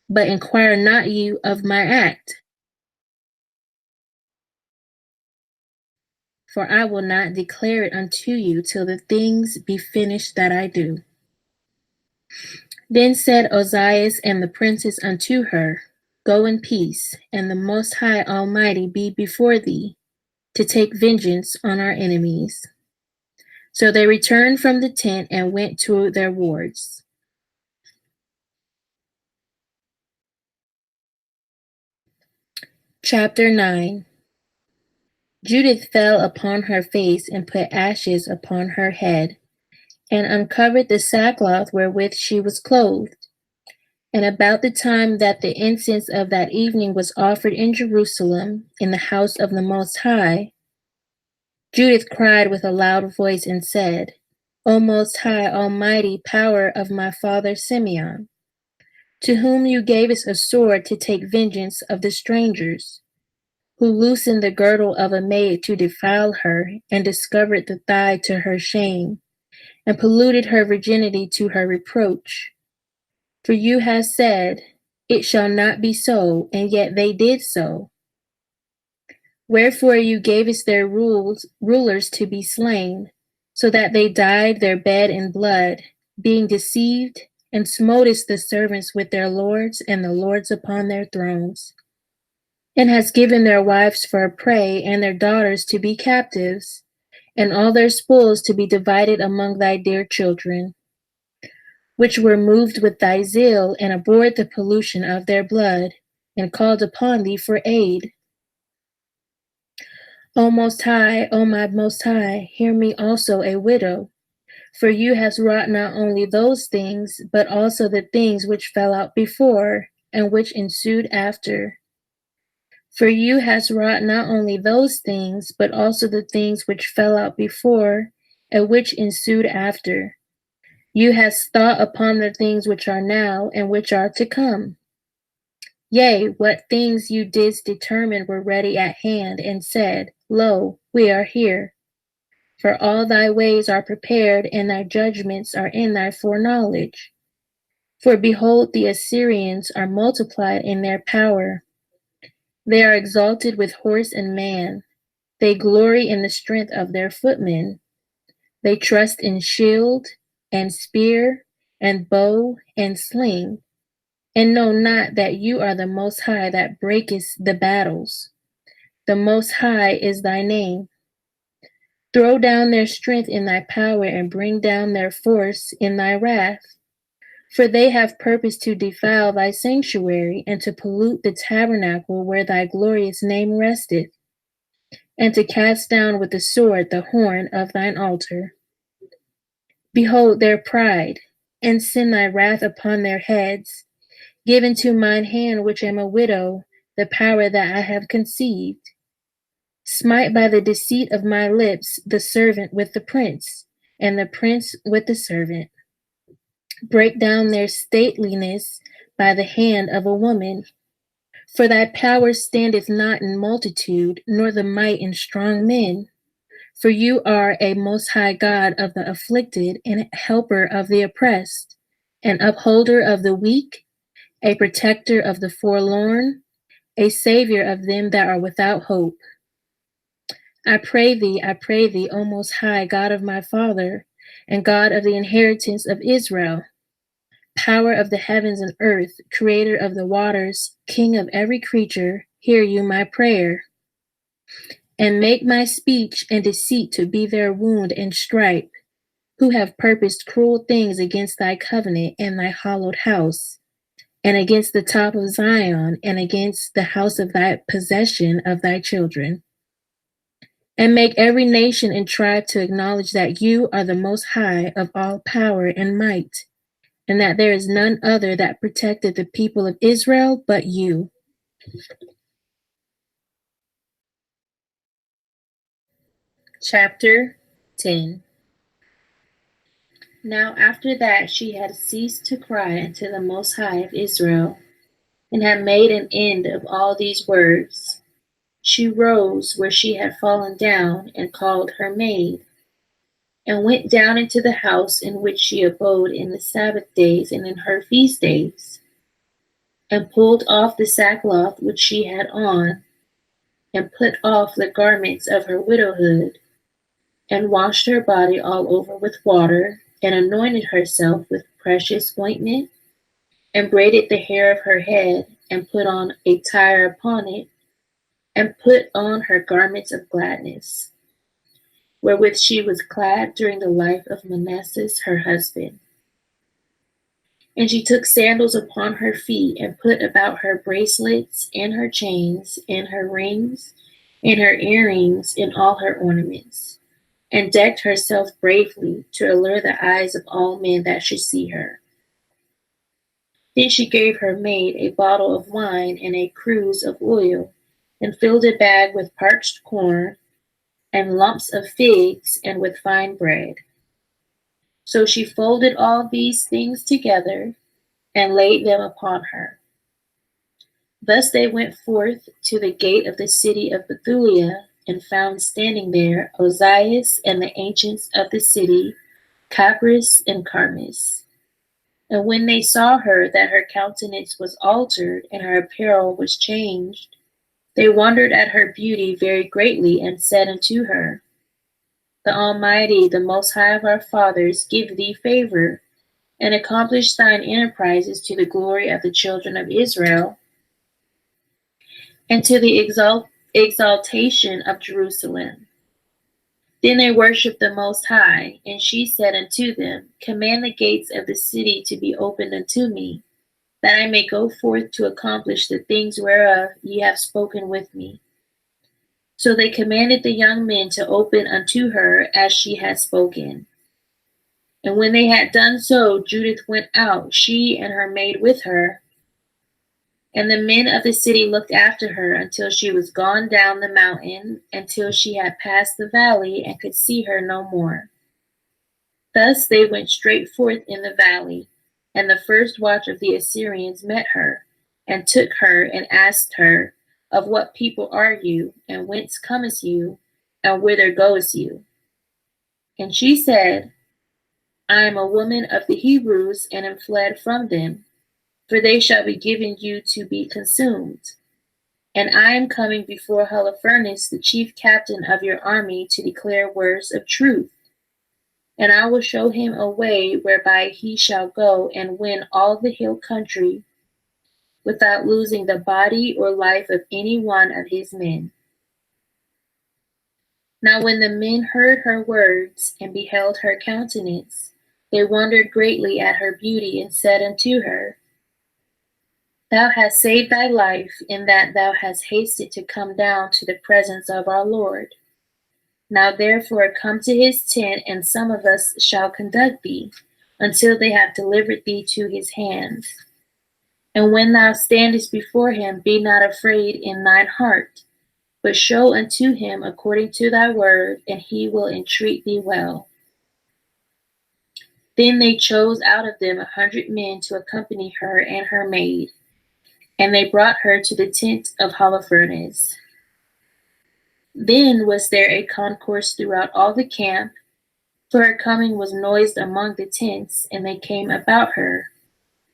But inquire not you of my act, for I will not declare it unto you till the things be finished that I do. Then said Ozias and the princes unto her, Go in peace, and the Most High Almighty be before thee, to take vengeance on our enemies." So they returned from the tent and went to their wards. Chapter 9. Judith fell upon her face and put ashes upon her head, and uncovered the sackcloth wherewith she was clothed. And about the time that the incense of that evening was offered in Jerusalem, in the house of the Most High, Judith cried with a loud voice and said, "O Most High, Almighty power of my father Simeon, to whom you gavest a sword to take vengeance of the strangers, who loosened the girdle of a maid to defile her, and discovered the thigh to her shame, and polluted her virginity to her reproach. For you have said, it shall not be so, and yet they did so. Wherefore you gavest their rulers to be slain, so that they dyed their bed in blood, being deceived, and smotest the servants with their lords, and the lords upon their thrones, and hast given their wives for a prey, and their daughters to be captives, and all their spoils to be divided among thy dear children, which were moved with thy zeal, and abhorred the pollution of their blood, and called upon thee for aid. O Most High, O my Most High, hear me also a widow, for you hast wrought not only those things, but also the things which fell out before, and which ensued after. For you hast wrought not only those things, but also the things which fell out before, and which ensued after. You hast thought upon the things which are now, and which are to come. Yea, what things you didst determine were ready at hand, and said, Lo, we are here. For all thy ways are prepared, and thy judgments are in thy foreknowledge. For behold, the Assyrians are multiplied in their power. They are exalted with horse and man. They glory in the strength of their footmen. They trust in shield and spear and bow and sling, and know not that you are the Most High that breakest the battles. The Most High is thy name. Throw down their strength in thy power, and bring down their force in thy wrath. For they have purposed to defile thy sanctuary, and to pollute the tabernacle where thy glorious name resteth, and to cast down with the sword the horn of thine altar. Behold their pride, and send thy wrath upon their heads. Give into mine hand, which am a widow, the power that I have conceived. Smite by the deceit of my lips the servant with the prince, and the prince with the servant. Break down their stateliness by the hand of a woman. For thy power standeth not in multitude, nor the might in strong men. For you are a Most High God of the afflicted, and helper of the oppressed, an upholder of the weak, a protector of the forlorn, a savior of them that are without hope. I pray thee, O Most High God of my father, and God of the inheritance of Israel, power of the heavens and earth, creator of the waters, king of every creature, hear you my prayer. And make my speech and deceit to be their wound and stripe, who have purposed cruel things against thy covenant and thy hallowed house, and against the top of Zion, and against the house of thy possession of thy children. And make every nation and tribe to acknowledge that you are the Most High of all power and might, and that there is none other that protected the people of Israel but you. Chapter 10. Now after that she had ceased to cry unto the Most High of Israel, and had made an end of all these words, she rose where she had fallen down, and called her maid, and went down into the house in which she abode in the Sabbath days and in her feast days, and pulled off the sackcloth which she had on, and put off the garments of her widowhood, and washed her body all over with water, and anointed herself with precious ointment, and braided the hair of her head, and put on a tire upon it, and put on her garments of gladness, wherewith she was clad during the life of Manasseh her husband. And she took sandals upon her feet, and put about her bracelets, and her chains, and her rings, and her earrings, and all her ornaments, and decked herself bravely to allure the eyes of all men that should see her. Then she gave her maid a bottle of wine and a cruse of oil, and filled a bag with parched corn, and lumps of figs, and with fine bread. So she folded all these things together, and laid them upon her. Thus they went forth to the gate of the city of Bethulia, and found standing there Ozias and the ancients of the city, Capris and Carmis. And when they saw her, that her countenance was altered, and her apparel was changed, they wondered at her beauty very greatly, and said unto her, The Almighty, the Most High of our fathers, give thee favor, and accomplish thine enterprises to the glory of the children of Israel, and to the exaltation of Jerusalem. Then they worshipped the Most High, and she said unto them, Command the gates of the city to be opened unto me, that I may go forth to accomplish the things whereof ye have spoken with me. So they commanded the young men to open unto her as she had spoken. And when they had done so, Judith went out, she and her maid with her. And the men of the city looked after her until she was gone down the mountain, until she had passed the valley, and could see her no more. Thus they went straight forth in the valley, and the first watch of the Assyrians met her, and took her, and asked her, Of what people are you, and whence comest you, and whither goest you? And she said, I am a woman of the Hebrews, and am fled from them, for they shall be given you to be consumed. And I am coming before Holofernes, the chief captain of your army, to declare words of truth. And I will show him a way whereby he shall go and win all the hill country, without losing the body or life of any one of his men. Now when the men heard her words, and beheld her countenance, they wondered greatly at her beauty, and said unto her, Thou hast saved thy life, in that thou hast hasted to come down to the presence of our Lord. Now therefore come to his tent, and some of us shall conduct thee, until they have delivered thee to his hands. And when thou standest before him, be not afraid in thine heart, but show unto him according to thy word, and he will entreat thee well. Then they chose out of them 100 men to accompany her and her maid, and they brought her to the tent of Holofernes. Then was there a concourse throughout all the camp, for her coming was noised among the tents, and they came about her,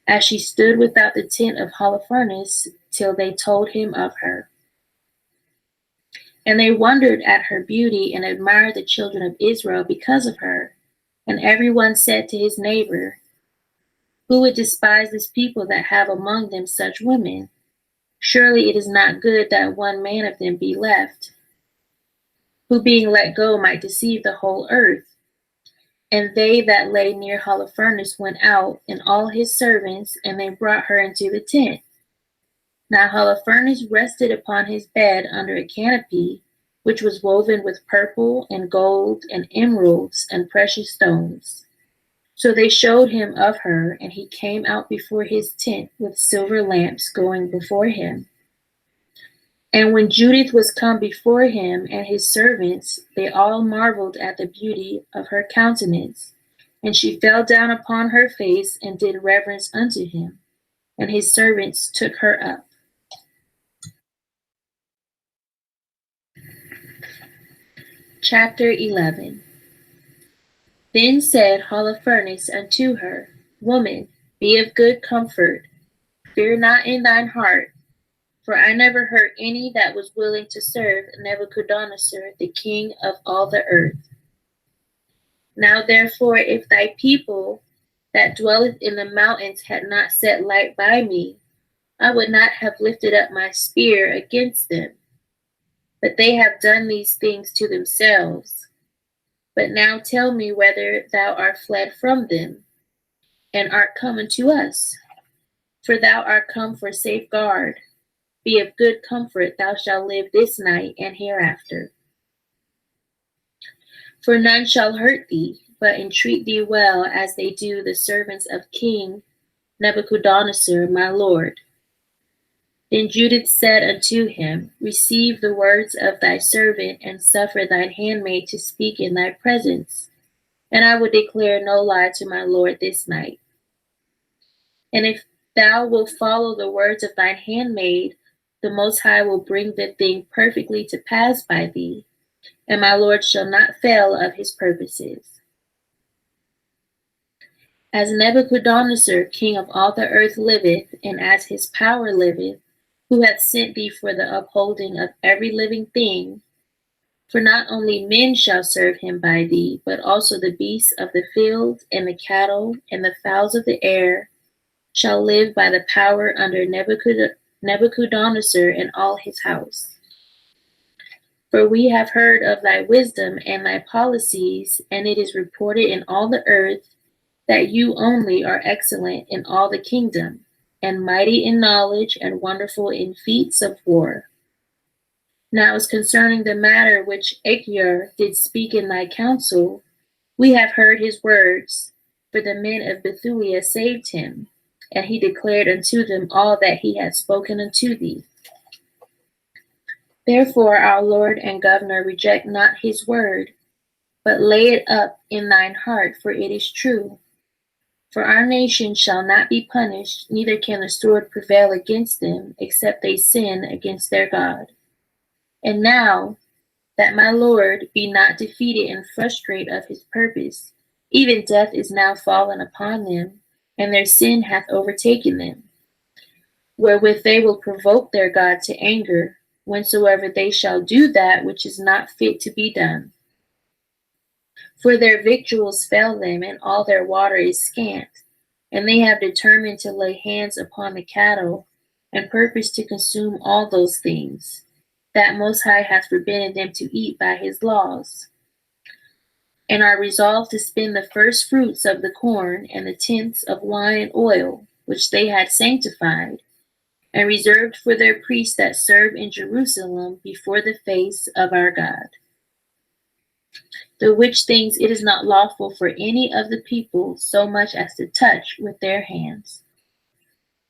as she stood without the tent of Holofernes, till they told him of her. And they wondered at her beauty, and admired the children of Israel because of her. And everyone said to his neighbor, Who would despise this people that have among them such women? Surely it is not good that one man of them be left, who being let go might deceive the whole earth. And they that lay near Holofernes went out, and all his servants, and they brought her into the tent. Now Holofernes rested upon his bed under a canopy, which was woven with purple and gold and emeralds and precious stones. So they showed him of her, and he came out before his tent with silver lamps going before him. And when Judith was come before him and his servants, they all marveled at the beauty of her countenance. And she fell down upon her face and did reverence unto him. And his servants took her up. Chapter 11. Then said Holofernes unto her, Woman, be of good comfort. Fear not in thine heart. For I never heard any that was willing to serve Nebuchadnezzar, the king of all the earth. Now therefore, if thy people that dwelleth in the mountains had not set light by me, I would not have lifted up my spear against them. But they have done these things to themselves. But now tell me whether thou art fled from them, and art come unto us. For thou art come for safeguard. Be of good comfort, thou shalt live this night and hereafter. For none shall hurt thee, but entreat thee well, as they do the servants of King Nebuchadnezzar, my lord. Then Judith said unto him, Receive the words of thy servant, and suffer thine handmaid to speak in thy presence, and I will declare no lie to my lord this night. And if thou wilt follow the words of thine handmaid, the Most High will bring the thing perfectly to pass by thee, and my lord shall not fail of his purposes. As Nebuchadnezzar, king of all the earth, liveth, and as his power liveth, who hath sent thee for the upholding of every living thing, for not only men shall serve him by thee, but also the beasts of the field, and the cattle, and the fowls of the air, shall live by the power under Nebuchadnezzar and all his house. For we have heard of thy wisdom and thy policies, and it is reported in all the earth that you only are excellent in all the kingdom, and mighty in knowledge, and wonderful in feats of war. Now as concerning the matter which Achior did speak in thy council, we have heard his words, for the men of Bethulia saved him, and he declared unto them all that he had spoken unto thee. Therefore our Lord and Governor reject not his word, but lay it up in thine heart, for it is true. For our nation shall not be punished, neither can the sword prevail against them, except they sin against their God. And now, that my Lord be not defeated and frustrate of his purpose, even death is now fallen upon them, and their sin hath overtaken them, wherewith they will provoke their God to anger, whensoever they shall do that which is not fit to be done. For their victuals fail them, and all their water is scant, and they have determined to lay hands upon the cattle, and purpose to consume all those things that Most High hath forbidden them to eat by his laws, and are resolved to spend the first fruits of the corn and the tenths of wine and oil, which they had sanctified, and reserved for their priests that serve in Jerusalem before the face of our God. The which things it is not lawful for any of the people so much as to touch with their hands.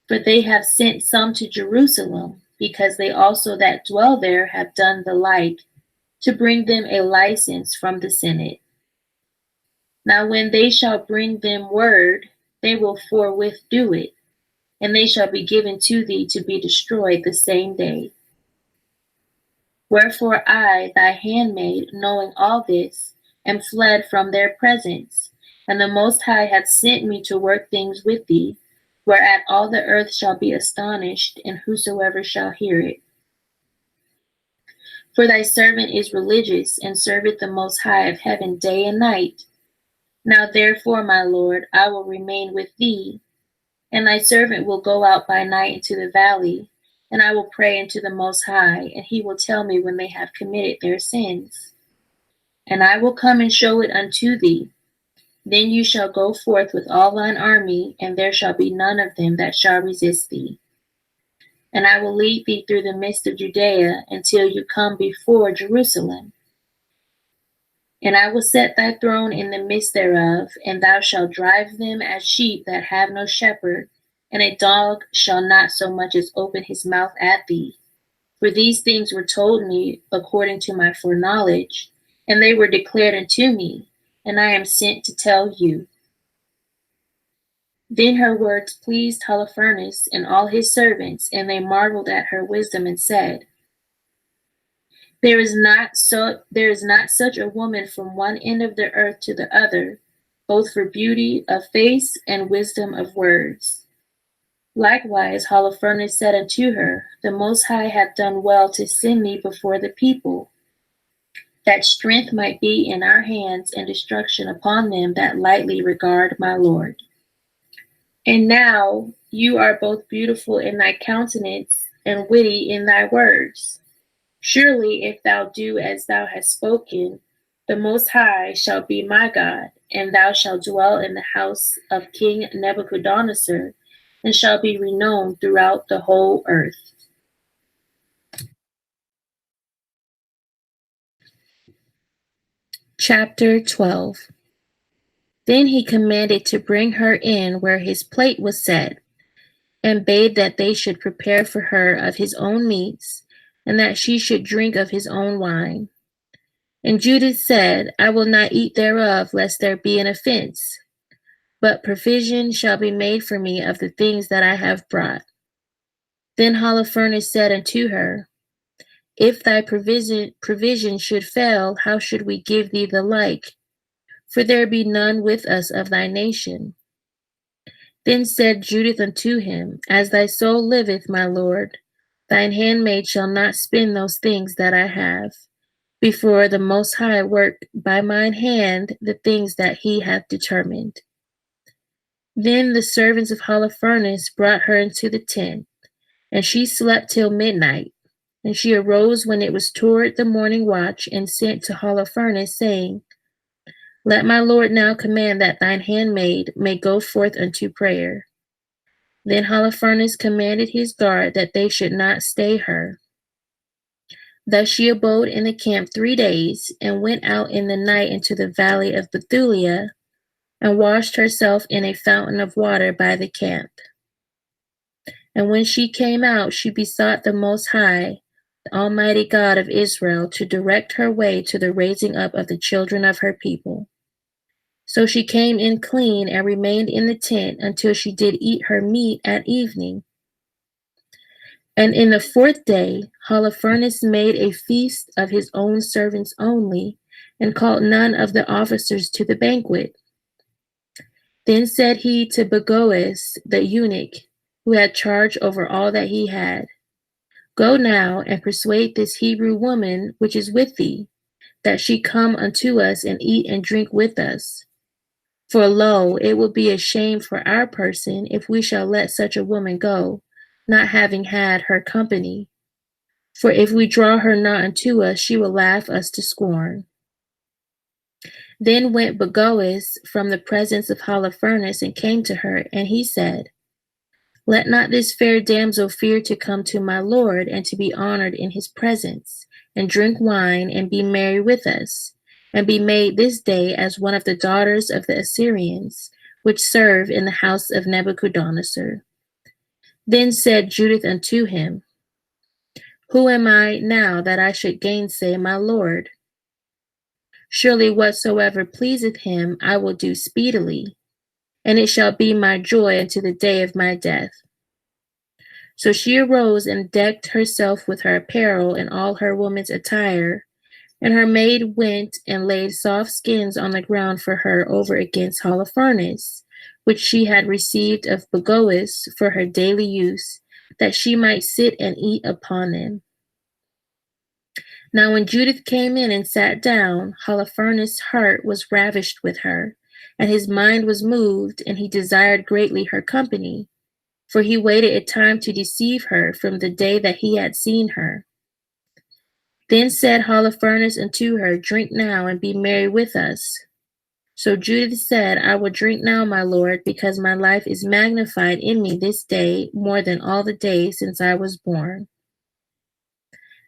For they have sent some to Jerusalem, because they also that dwell there have done the like, to bring them a license from the Senate. Now when they shall bring them word, they will forthwith do it, and they shall be given to thee to be destroyed the same day. Wherefore I, thy handmaid, knowing all this, am fled from their presence, and the Most High hath sent me to work things with thee, whereat all the earth shall be astonished, and whosoever shall hear it. For thy servant is religious, and serveth the Most High of heaven day and night. Now therefore, my Lord, I will remain with thee, and thy servant will go out by night into the valley, and I will pray unto the Most High, and he will tell me when they have committed their sins. And I will come and show it unto thee. Then you shall go forth with all thine army, and there shall be none of them that shall resist thee. And I will lead thee through the midst of Judea until you come before Jerusalem. And I will set thy throne in the midst thereof, and thou shalt drive them as sheep that have no shepherd, and a dog shall not so much as open his mouth at thee. For these things were told me according to my foreknowledge, and they were declared unto me, and I am sent to tell you. Then her words pleased Holofernes and all his servants, and they marveled at her wisdom and said, There is not such a woman from one end of the earth to the other, both for beauty of face and wisdom of words. Likewise Holofernes said unto her, The Most High hath done well to send me before the people, that strength might be in our hands and destruction upon them that lightly regard my Lord. And now You are both beautiful in thy countenance and witty in thy words. Surely, if thou do as thou hast spoken, the Most High shall be my God, and thou shalt dwell in the house of King Nebuchadnezzar, and shall be renowned throughout the whole earth. Chapter 12. Then he commanded to bring her in where his plate was set, and bade that they should prepare for her of his own meats, and that she should drink of his own wine. And Judith said, I will not eat thereof, lest there be an offense, but provision shall be made for me of the things that I have brought. Then Holofernes said unto her, If thy provision should fail, how should we give thee the like? For there be none with us of thy nation. Then said Judith unto him, As thy soul liveth, my lord, thine handmaid shall not spend those things that I have, before the Most High work by mine hand the things that he hath determined. Then the servants of Holofernes brought her into the tent, and she slept till midnight. And she arose when it was toward the morning watch, and sent to Holofernes, saying, Let my lord now command that thine handmaid may go forth unto prayer. Then Holofernes commanded his guard that they should not stay her. Thus she abode in the camp 3 days, and went out in the night into the valley of Bethulia, and washed herself in a fountain of water by the camp. And when she came out, she besought the Most High, the Almighty God of Israel, to direct her way to the raising up of the children of her people. So she came in clean, and remained in the tent until she did eat her meat at evening. And in the 4th day, Holofernes made a feast of his own servants only, and called none of the officers to the banquet. Then said he to Bagoas, the eunuch, who had charge over all that he had, Go now and persuade this Hebrew woman which is with thee, that she come unto us and eat and drink with us. For lo, it will be a shame for our person if we shall let such a woman go, not having had her company. For if we draw her not unto us, she will laugh us to scorn. Then went Bagoas from the presence of Holofernes and came to her, and he said, Let not this fair damsel fear to come to my lord, and to be honored in his presence, and drink wine, and be merry with us, and be made this day as one of the daughters of the Assyrians, which serve in the house of Nebuchadnezzar. Then said Judith unto him, Who am I now that I should gainsay my lord? Surely whatsoever pleaseth him I will do speedily, and it shall be my joy unto the day of my death. So she arose and decked herself with her apparel and all her woman's attire, and her maid went and laid soft skins on the ground for her over against Holofernes, which she had received of Bagoas for her daily use, that she might sit and eat upon them. Now when Judith came in and sat down, Holofernes' heart was ravished with her, and his mind was moved, and he desired greatly her company, for he waited a time to deceive her from the day that he had seen her. Then said Holofernes unto her, Drink now, and be merry with us. So Judith said, I will drink now, my lord, because my life is magnified in me this day more than all the days since I was born.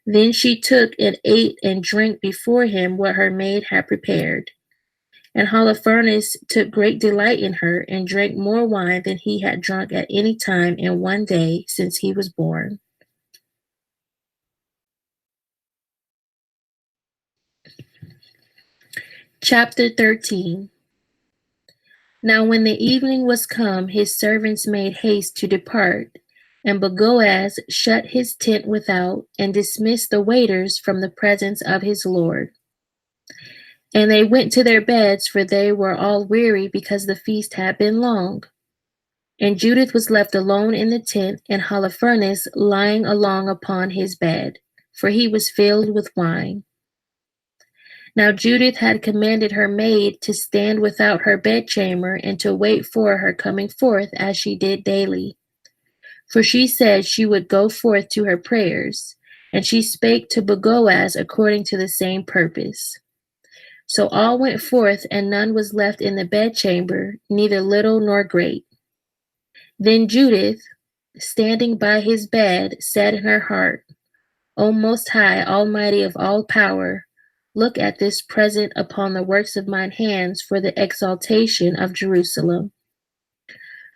Then she took and ate and drank before him what her maid had prepared. And Holofernes took great delight in her, and drank more wine than he had drunk at any time in one day since he was born. Chapter 13. Now when the evening was come, his servants made haste to depart, and Bagoas shut his tent without, and dismissed the waiters from the presence of his lord. And they went to their beds, for they were all weary, because the feast had been long. And Judith was left alone in the tent, and Holofernes lying along upon his bed, for he was filled with wine. Now Judith had commanded her maid to stand without her bedchamber, and to wait for her coming forth, as she did daily. For she said she would go forth to her prayers, and she spake to Boaz according to the same purpose. So all went forth, and none was left in the bedchamber, neither little nor great. Then Judith, standing by his bed, said in her heart, O Most High, Almighty of all power, look at this present upon the works of mine hands for the exaltation of Jerusalem.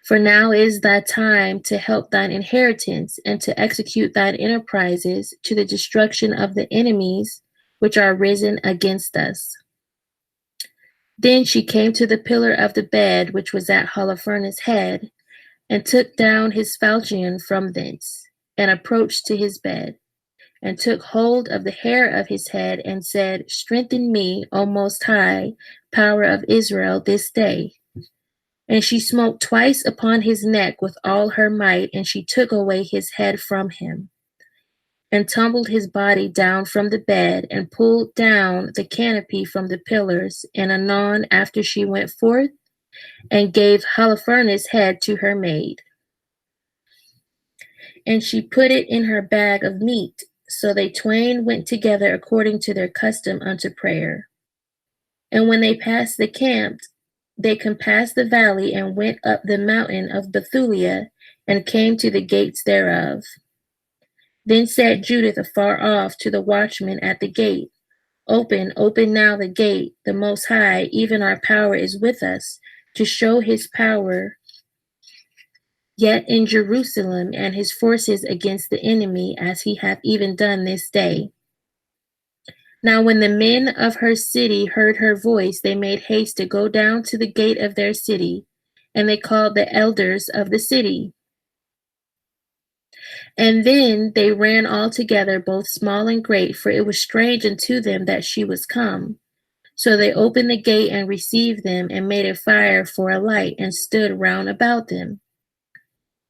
For now is thy time to help thine inheritance and to execute thine enterprises to the destruction of the enemies which are risen against us. Then she came to the pillar of the bed which was at Holofernes' head, and took down his falchion from thence, and approached to his bed, and took hold of the hair of his head, and said, Strengthen me, O Most High, power of Israel, this day. And she smote twice upon his neck with all her might, and she took away his head from him, and tumbled his body down from the bed, and pulled down the canopy from the pillars. And anon after she went forth, and gave Holofernes' head to her maid. And she put it in her bag of meat. So they twain went together according to their custom unto prayer. And when they passed the camp, they compassed the valley and went up the mountain of Bethulia and came to the gates thereof. Then said Judith afar off to the watchman at the gate, Open, open now the gate. The Most High, even our power, is with us to show his power yet in Jerusalem, and his forces against the enemy, as he hath even done this day. Now when the men of her city heard her voice, they made haste to go down to the gate of their city, and they called the elders of the city. And then they ran all together, both small and great, for it was strange unto them that she was come. So they opened the gate and received them, and made a fire for a light, and stood round about them.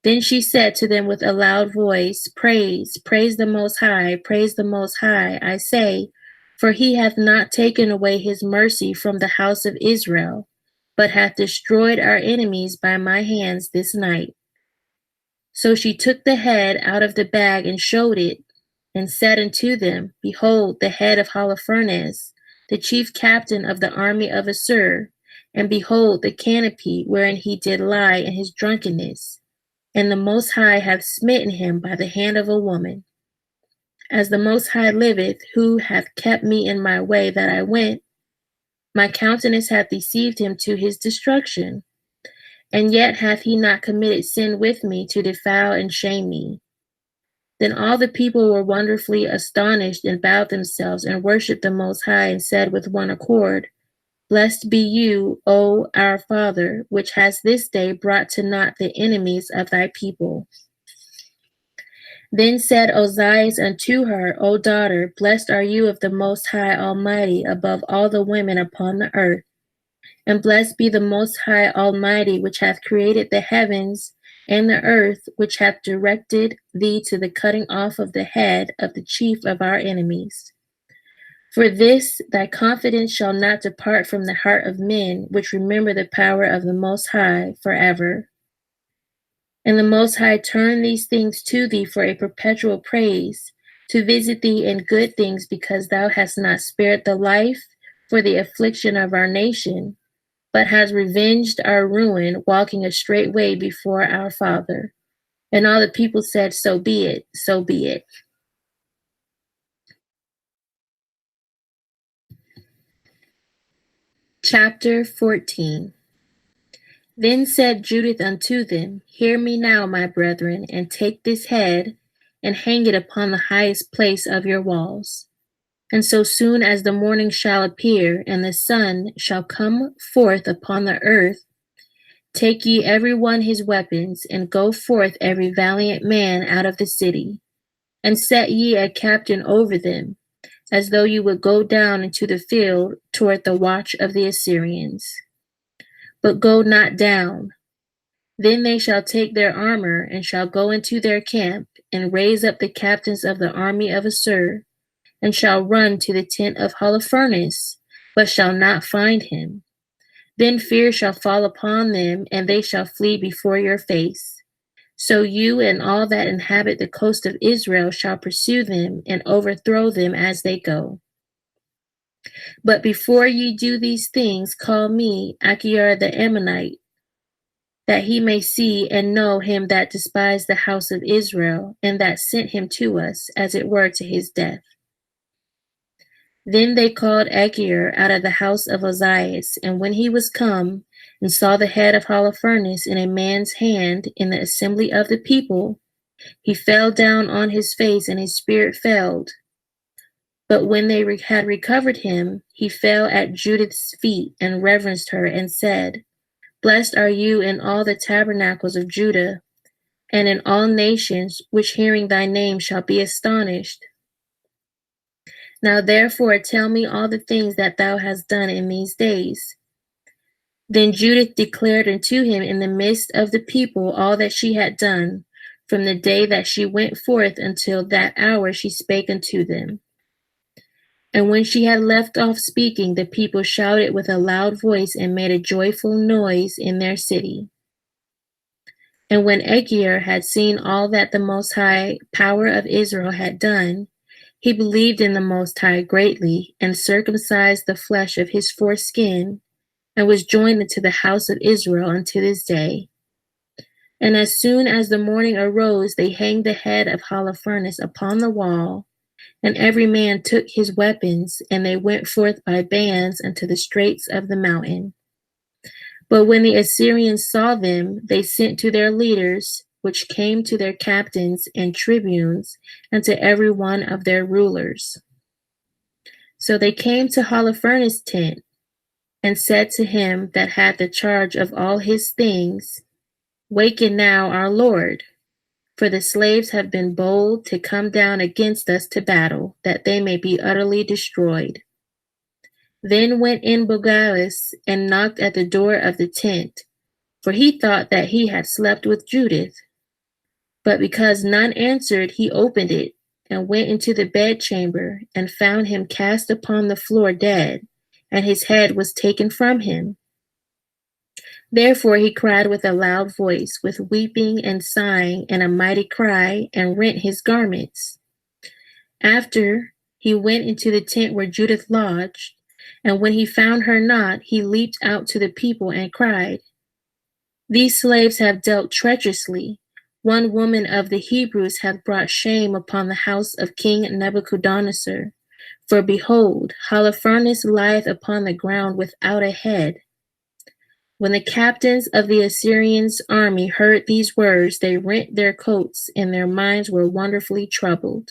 Then she said to them with a loud voice, Praise, praise the Most High, praise the Most High, I say, for he hath not taken away his mercy from the house of Israel, but hath destroyed our enemies by my hands this night. So she took the head out of the bag and showed it, and said unto them, Behold, the head of Holofernes, the chief captain of the army of Assur, and behold, the canopy wherein he did lie in his drunkenness. And the Most High hath smitten him by the hand of a woman. As the Most High liveth, who hath kept me in my way that I went, my countenance hath deceived him to his destruction. And yet hath he not committed sin with me to defile and shame me. Then all the people were wonderfully astonished, and bowed themselves, and worshipped the Most High, and said with one accord, Blessed be you, O our Father, which has this day brought to naught the enemies of thy people. Then said Ozias unto her, O daughter, blessed are you of the Most High Almighty above all the women upon the earth. And blessed be the Most High Almighty, which hath created the heavens and the earth, which hath directed thee to the cutting off of the head of the chief of our enemies. For this thy confidence shall not depart from the heart of men, which remember the power of the Most High forever. And the Most High turn these things to thee for a perpetual praise, to visit thee in good things, because thou hast not spared the life for the affliction of our nation, but has revenged our ruin, walking a straight way before our Father. And all the people said, So be it, so be it. Chapter 14. Then said Judith unto them, Hear me now, my brethren, and take this head, and hang it upon the highest place of your walls. And so soon as the morning shall appear, and the sun shall come forth upon the earth, take ye every one his weapons, and go forth every valiant man out of the city, and set ye a captain over them, as though you would go down into the field toward the watch of the Assyrians. But go not down. Then they shall take their armor, and shall go into their camp, and raise up the captains of the army of Assur, and shall run to the tent of Holofernes, but shall not find him. Then fear shall fall upon them, and they shall flee before your face. So you and all that inhabit the coast of Israel shall pursue them and overthrow them as they go. But before ye do these things, call me Achior the Ammonite, that he may see and know him that despised the house of Israel, and that sent him to us, as it were to his death. Then they called Achior out of the house of Ozias, and when he was come, and saw the head of Holofernes in a man's hand in the assembly of the people, he fell down on his face, and his spirit failed. But when they had recovered him, he fell at Judith's feet and reverenced her and said, Blessed are you in all the tabernacles of Judah, and in all nations which hearing thy name shall be astonished. Now therefore tell me all the things that thou hast done in these days. Then Judith declared unto him in the midst of the people all that she had done, from the day that she went forth until that hour she spake unto them. And when she had left off speaking, the people shouted with a loud voice and made a joyful noise in their city. And when Achior had seen all that the Most High power of Israel had done, he believed in the Most High greatly, and circumcised the flesh of his foreskin, and was joined into the house of Israel unto this day. And as soon as the morning arose, they hanged the head of Holofernes upon the wall, and every man took his weapons, and they went forth by bands unto the straits of the mountain. But when the Assyrians saw them, they sent to their leaders, which came to their captains and tribunes, and to every one of their rulers. So they came to Holofernes' tent, and said to him that had the charge of all his things, Waken now, our Lord, for the slaves have been bold to come down against us to battle, that they may be utterly destroyed. Then went in Bogalis and knocked at the door of the tent, for he thought that he had slept with Judith. But because none answered, he opened it, and went into the bedchamber, and found him cast upon the floor dead, and his head was taken from him. Therefore he cried with a loud voice, with weeping and sighing, and a mighty cry, and rent his garments. After he went into the tent where Judith lodged, and when he found her not, he leaped out to the people and cried, These slaves have dealt treacherously. One woman of the Hebrews hath brought shame upon the house of King Nebuchadnezzar. For behold, Holofernes lieth upon the ground without a head. When the captains of the Assyrians' army heard these words, they rent their coats, and their minds were wonderfully troubled.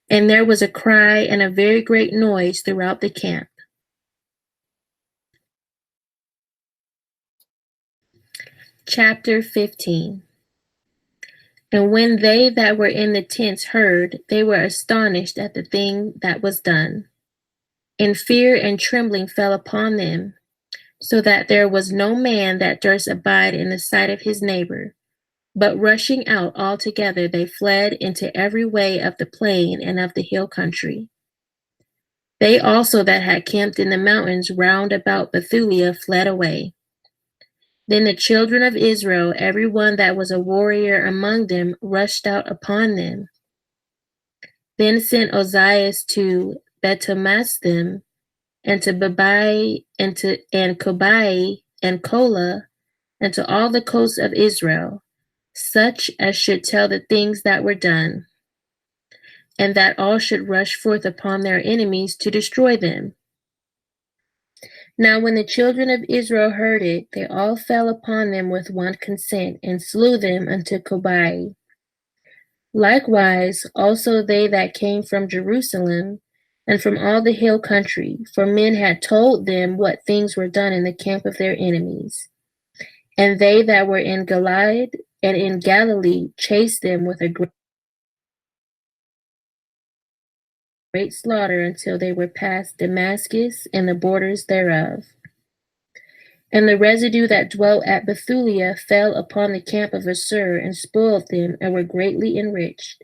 And there was a cry and a very great noise throughout the camp. Chapter 15. And when they that were in the tents heard, they were astonished at the thing that was done. And fear and trembling fell upon them, so that there was no man that durst abide in the sight of his neighbor. But rushing out all together, they fled into every way of the plain and of the hill country. They also that had camped in the mountains round about Bethulia fled away. Then the children of Israel, every one that was a warrior among them, rushed out upon them. Then sent Ozias to Bethmasthim, and to Babai, and Kobai, and Kola, and to all the coasts of Israel, such as should tell the things that were done, and that all should rush forth upon their enemies to destroy them. Now when the children of Israel heard it, they all fell upon them with one consent, and slew them unto Kobai. Likewise also they that came from Jerusalem, and from all the hill country, for men had told them what things were done in the camp of their enemies. And they that were in Gilead and in Galilee chased them with a great slaughter until they were past Damascus and the borders thereof. And the residue that dwelt at Bethulia fell upon the camp of Assur and spoiled them, and were greatly enriched.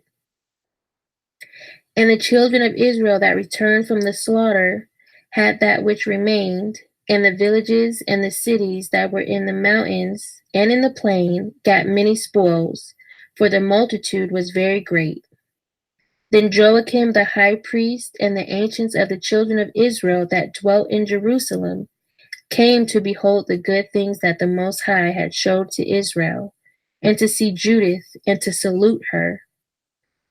And the children of Israel that returned from the slaughter had that which remained, And the villages and the cities that were in the mountains and in the plain got many spoils, for the multitude was very great. Then Joachim the high priest and the ancients of the children of Israel that dwelt in Jerusalem came to behold the good things that the Most High had showed to Israel, and to see Judith, and to salute her.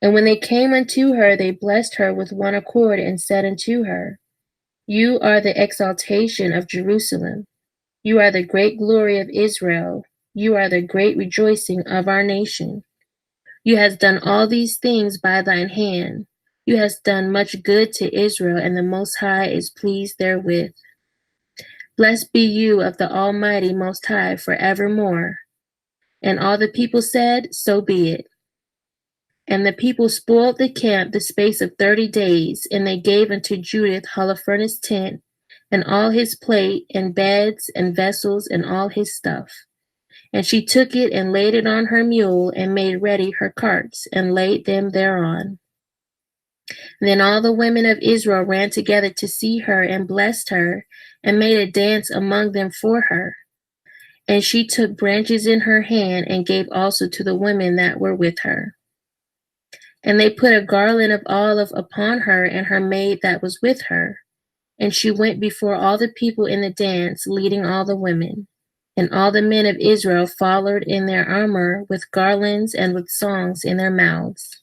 And when they came unto her, they blessed her with one accord, and said unto her, You are the exaltation of Jerusalem. You are the great glory of Israel. You are the great rejoicing of our nation. You hast done all these things by thine hand. You hast done much good to Israel, and the Most High is pleased therewith. Blessed be you of the Almighty Most High forevermore. And all the people said, So be it. And the people spoiled the camp the space of 30 days, and they gave unto Judith Holofernes' tent, and all his plate, and beds, and vessels, and all his stuff. And she took it and laid it on her mule, and made ready her carts, and laid them thereon. Then all the women of Israel ran together to see her, and blessed her, and made a dance among them for her. And she took branches in her hand, and gave also to the women that were with her. And they put a garland of olive upon her and her maid that was with her. And she went before all the people in the dance, leading all the women. And all the men of Israel followed in their armor, with garlands and with songs in their mouths.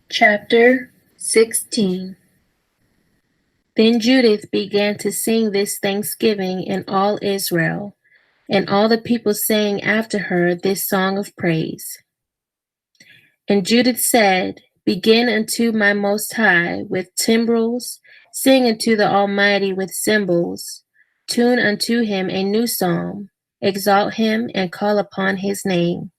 Chapter 16. Then Judith began to sing this thanksgiving in all Israel, and all the people sang after her this song of praise. And Judith said, Begin unto my Most High with timbrels, sing unto the Almighty with cymbals, tune unto him a new psalm, exalt him and call upon his name.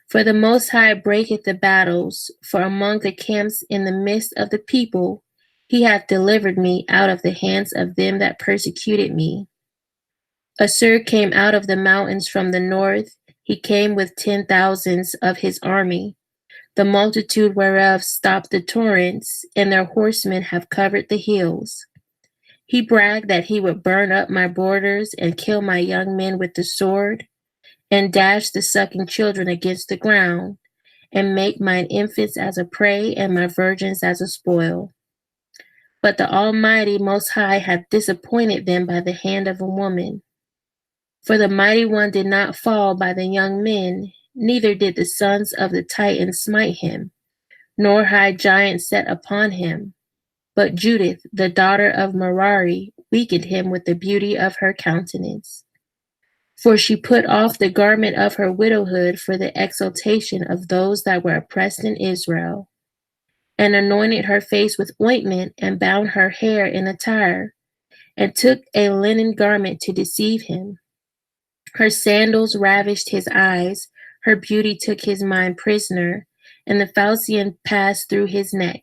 For the Most High breaketh the battles, for among the camps in the midst of the people he hath delivered me out of the hands of them that persecuted me. Assur came out of the mountains from the north, he came with 10,000s of his army. The multitude whereof stopped the torrents, and their horsemen have covered the hills. He bragged that he would burn up my borders and kill my young men with the sword, and dash the sucking children against the ground, and make mine infants as a prey and my virgins as a spoil. But the Almighty Most High hath disappointed them by the hand of a woman. For the mighty one did not fall by the young men, neither did the sons of the Titan smite him, nor high giants set upon him. But Judith, the daughter of Merari, weakened him with the beauty of her countenance. For she put off the garment of her widowhood for the exaltation of those that were oppressed in Israel, and anointed her face with ointment, and bound her hair in attire, and took a linen garment to deceive him. Her sandals ravished his eyes, her beauty took his mind prisoner, and the falchion passed through his neck.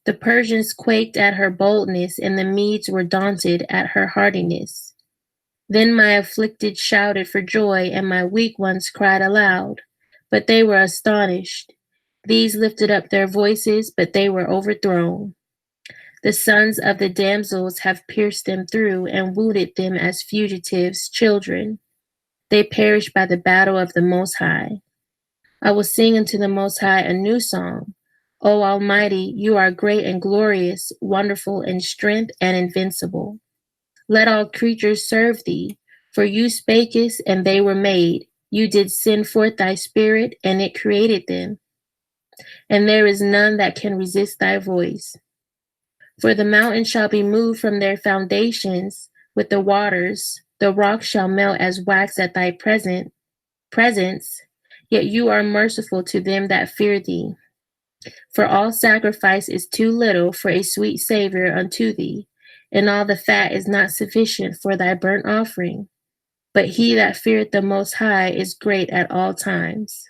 The Persians quaked at her boldness, and the Medes were daunted at her hardiness. Then my afflicted shouted for joy, and my weak ones cried aloud, but they were astonished. These lifted up their voices, but they were overthrown. The sons of the damsels have pierced them through, and wounded them as fugitives' children. They perished by the battle of the Most High. I will sing unto the Most High a new song. O Almighty, you are great and glorious, wonderful in strength and invincible. Let all creatures serve thee, for you spakest, and they were made. You did send forth thy spirit, and it created them. And there is none that can resist thy voice. For the mountains shall be moved from their foundations with the waters. The rocks shall melt as wax at thy presence. Yet you are merciful to them that fear thee. For all sacrifice is too little for a sweet savor unto thee, and all the fat is not sufficient for thy burnt offering. But he that feareth the Most High is great at all times.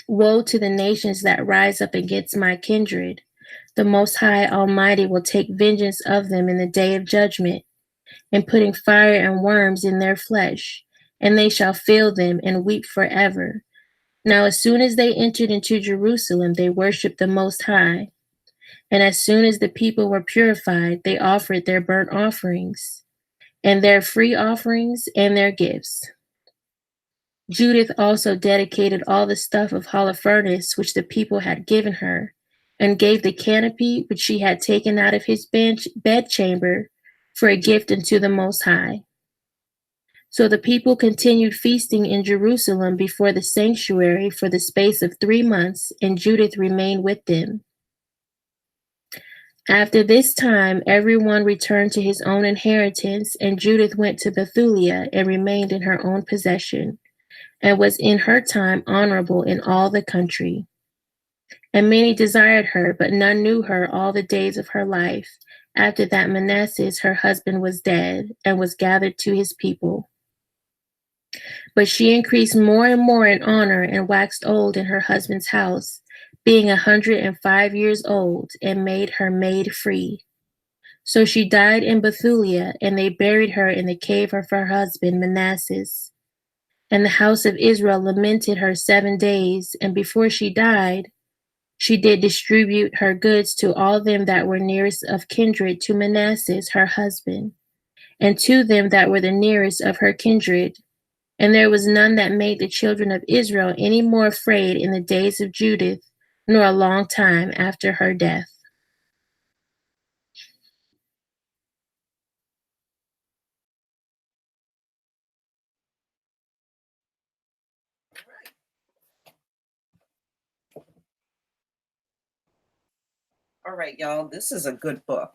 Woe to the nations that rise up against my kindred. The Most High Almighty will take vengeance of them in the day of judgment, and putting fire and worms in their flesh, and they shall feel them and weep forever. Now as soon as they entered into Jerusalem, they worshipped the Most High. And as soon as the people were purified, they offered their burnt offerings, and their free offerings, and their gifts. Judith also dedicated all the stuff of Holofernes which the people had given her, and gave the canopy which she had taken out of his bedchamber for a gift unto the Most High. So the people continued feasting in Jerusalem before the sanctuary for the space of 3 months, and Judith remained with them. After this time, everyone returned to his own inheritance, and Judith went to Bethulia and remained in her own possession, and was in her time honorable in all the country. And many desired her, but none knew her all the days of her life, after that Manasseh her husband was dead, and was gathered to his people. But she increased more and more in honor, and waxed old in her husband's house, being 105 years old, and made her maid free. So she died in Bethulia, and they buried her in the cave of her husband Manasseh. And the house of Israel lamented her 7 days, and before she died, she did distribute her goods to all them that were nearest of kindred to Manasseh her husband, and to them that were the nearest of her kindred. And there was none that made the children of Israel any more afraid in the days of Judith, nor a long time after her death. All right, y'all, this is a good book.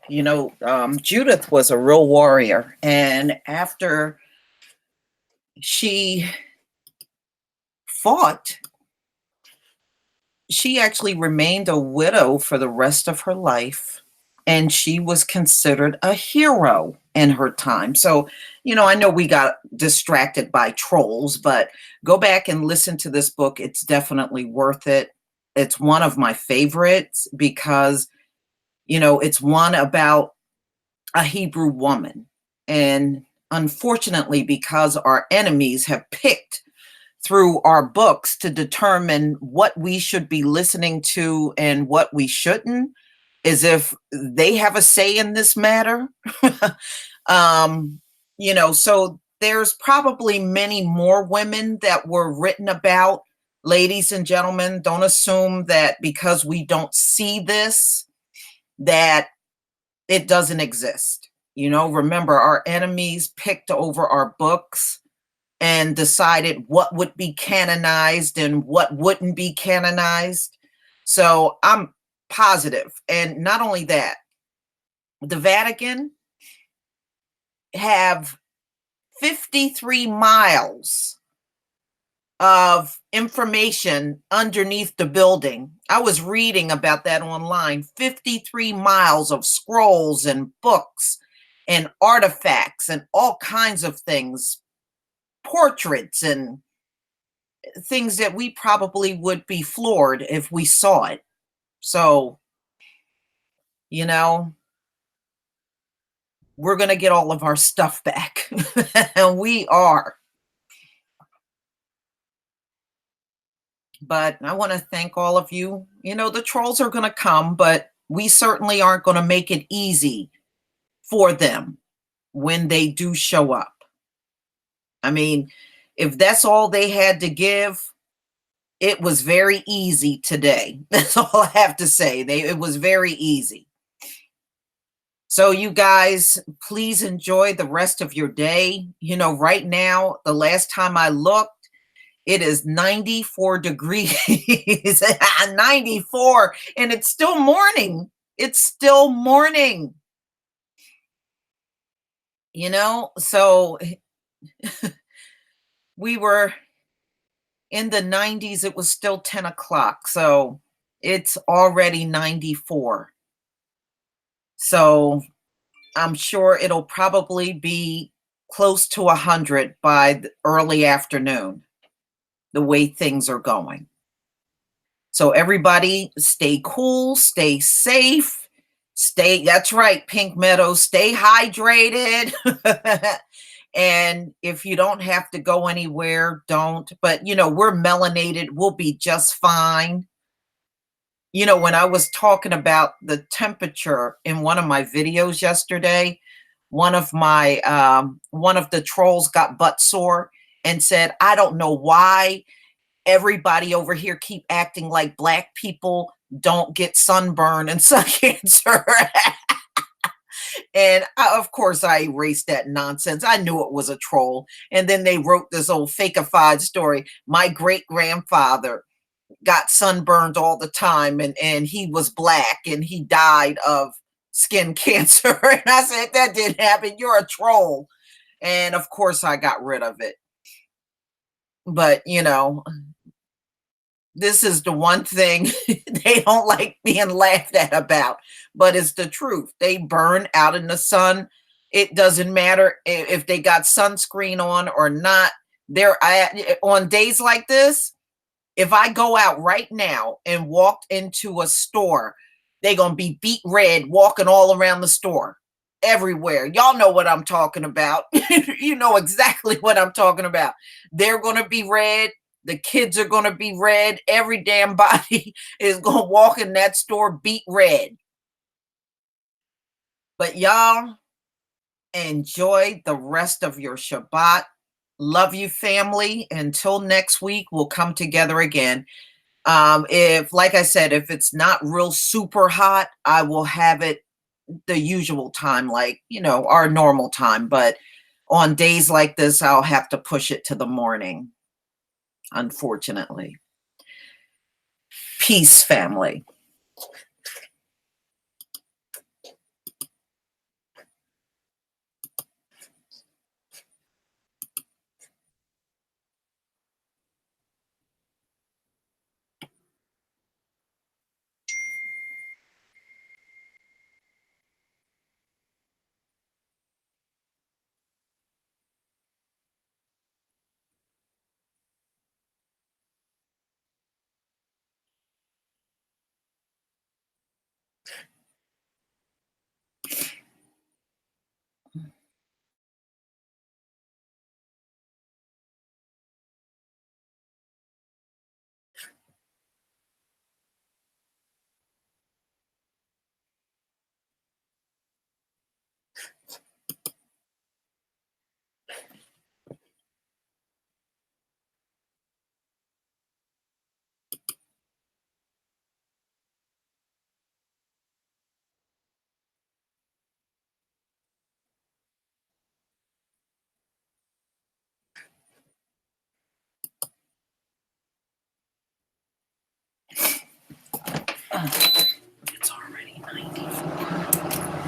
Judith was a real warrior. And after she fought, she actually remained a widow for the rest of her life. And she was considered a hero in her time. So, I know we got distracted by trolls, but go back and listen to this book. It's definitely worth it. It's one of my favorites because it's one about a Hebrew woman. And unfortunately, because our enemies have picked through our books to determine what we should be listening to and what we shouldn't, as if they have a say in this matter. So there's probably many more women that were written about. Ladies and gentlemen, don't assume that because we don't see this, that it doesn't exist. Remember, our enemies picked over our books and decided what would be canonized and what wouldn't be canonized. So I'm positive. And not only that, the Vatican have 53 miles of information underneath the building. I was reading about that online. 53 miles of scrolls and books and artifacts and all kinds of things, portraits and things that we probably would be floored if we saw it. So, we're going to get all of our stuff back. And we are. But I want to thank all of you. The trolls are going to come, but we certainly aren't going to make it easy for them when they do show up. I mean, if that's all they had to give, it was very easy today. That's all I have to say. It was very easy. So you guys, please enjoy the rest of your day. Right now, the last time I looked, it is 94 degrees, 94, and it's still morning. It's still morning. So we were in the 90s. It was still 10 o'clock. So it's already 94. So I'm sure it'll probably be close to 100 by the early afternoon, the way things are going. So everybody stay cool, stay safe, that's right, Pink Meadow, stay hydrated. And if you don't have to go anywhere, don't. But, we're melanated. We'll be just fine. When I was talking about the temperature in one of my videos yesterday, one of the trolls got butt sore and said, "I don't know why everybody over here keep acting like black people don't get sunburn and sun cancer." And of course, I erased that nonsense. I knew it was a troll. And then they wrote this old fakeified story. My great grandfather got sunburned all the time, and he was black and he died of skin cancer. And I said, that didn't happen. You're a troll. And of course, I got rid of it. But, this is the one thing they don't like being laughed at about, but it's the truth. They burn out in the sun. It doesn't matter if they got sunscreen on or not. On days like this, if I go out right now and walked into a store, they're going to be beet red walking all around the store, everywhere. Y'all know what I'm talking about. You know exactly what I'm talking about. They're going to be red. The kids are going to be red. Every damn body is going to walk in that store beet red. But y'all, enjoy the rest of your Shabbat. Love you, family. Until next week, we'll come together again. If, like I said, if it's not real super hot, I will have it the usual time, like, our normal time. But on days like this, I'll have to push it to the morning, unfortunately. Peace, family. It's already 94.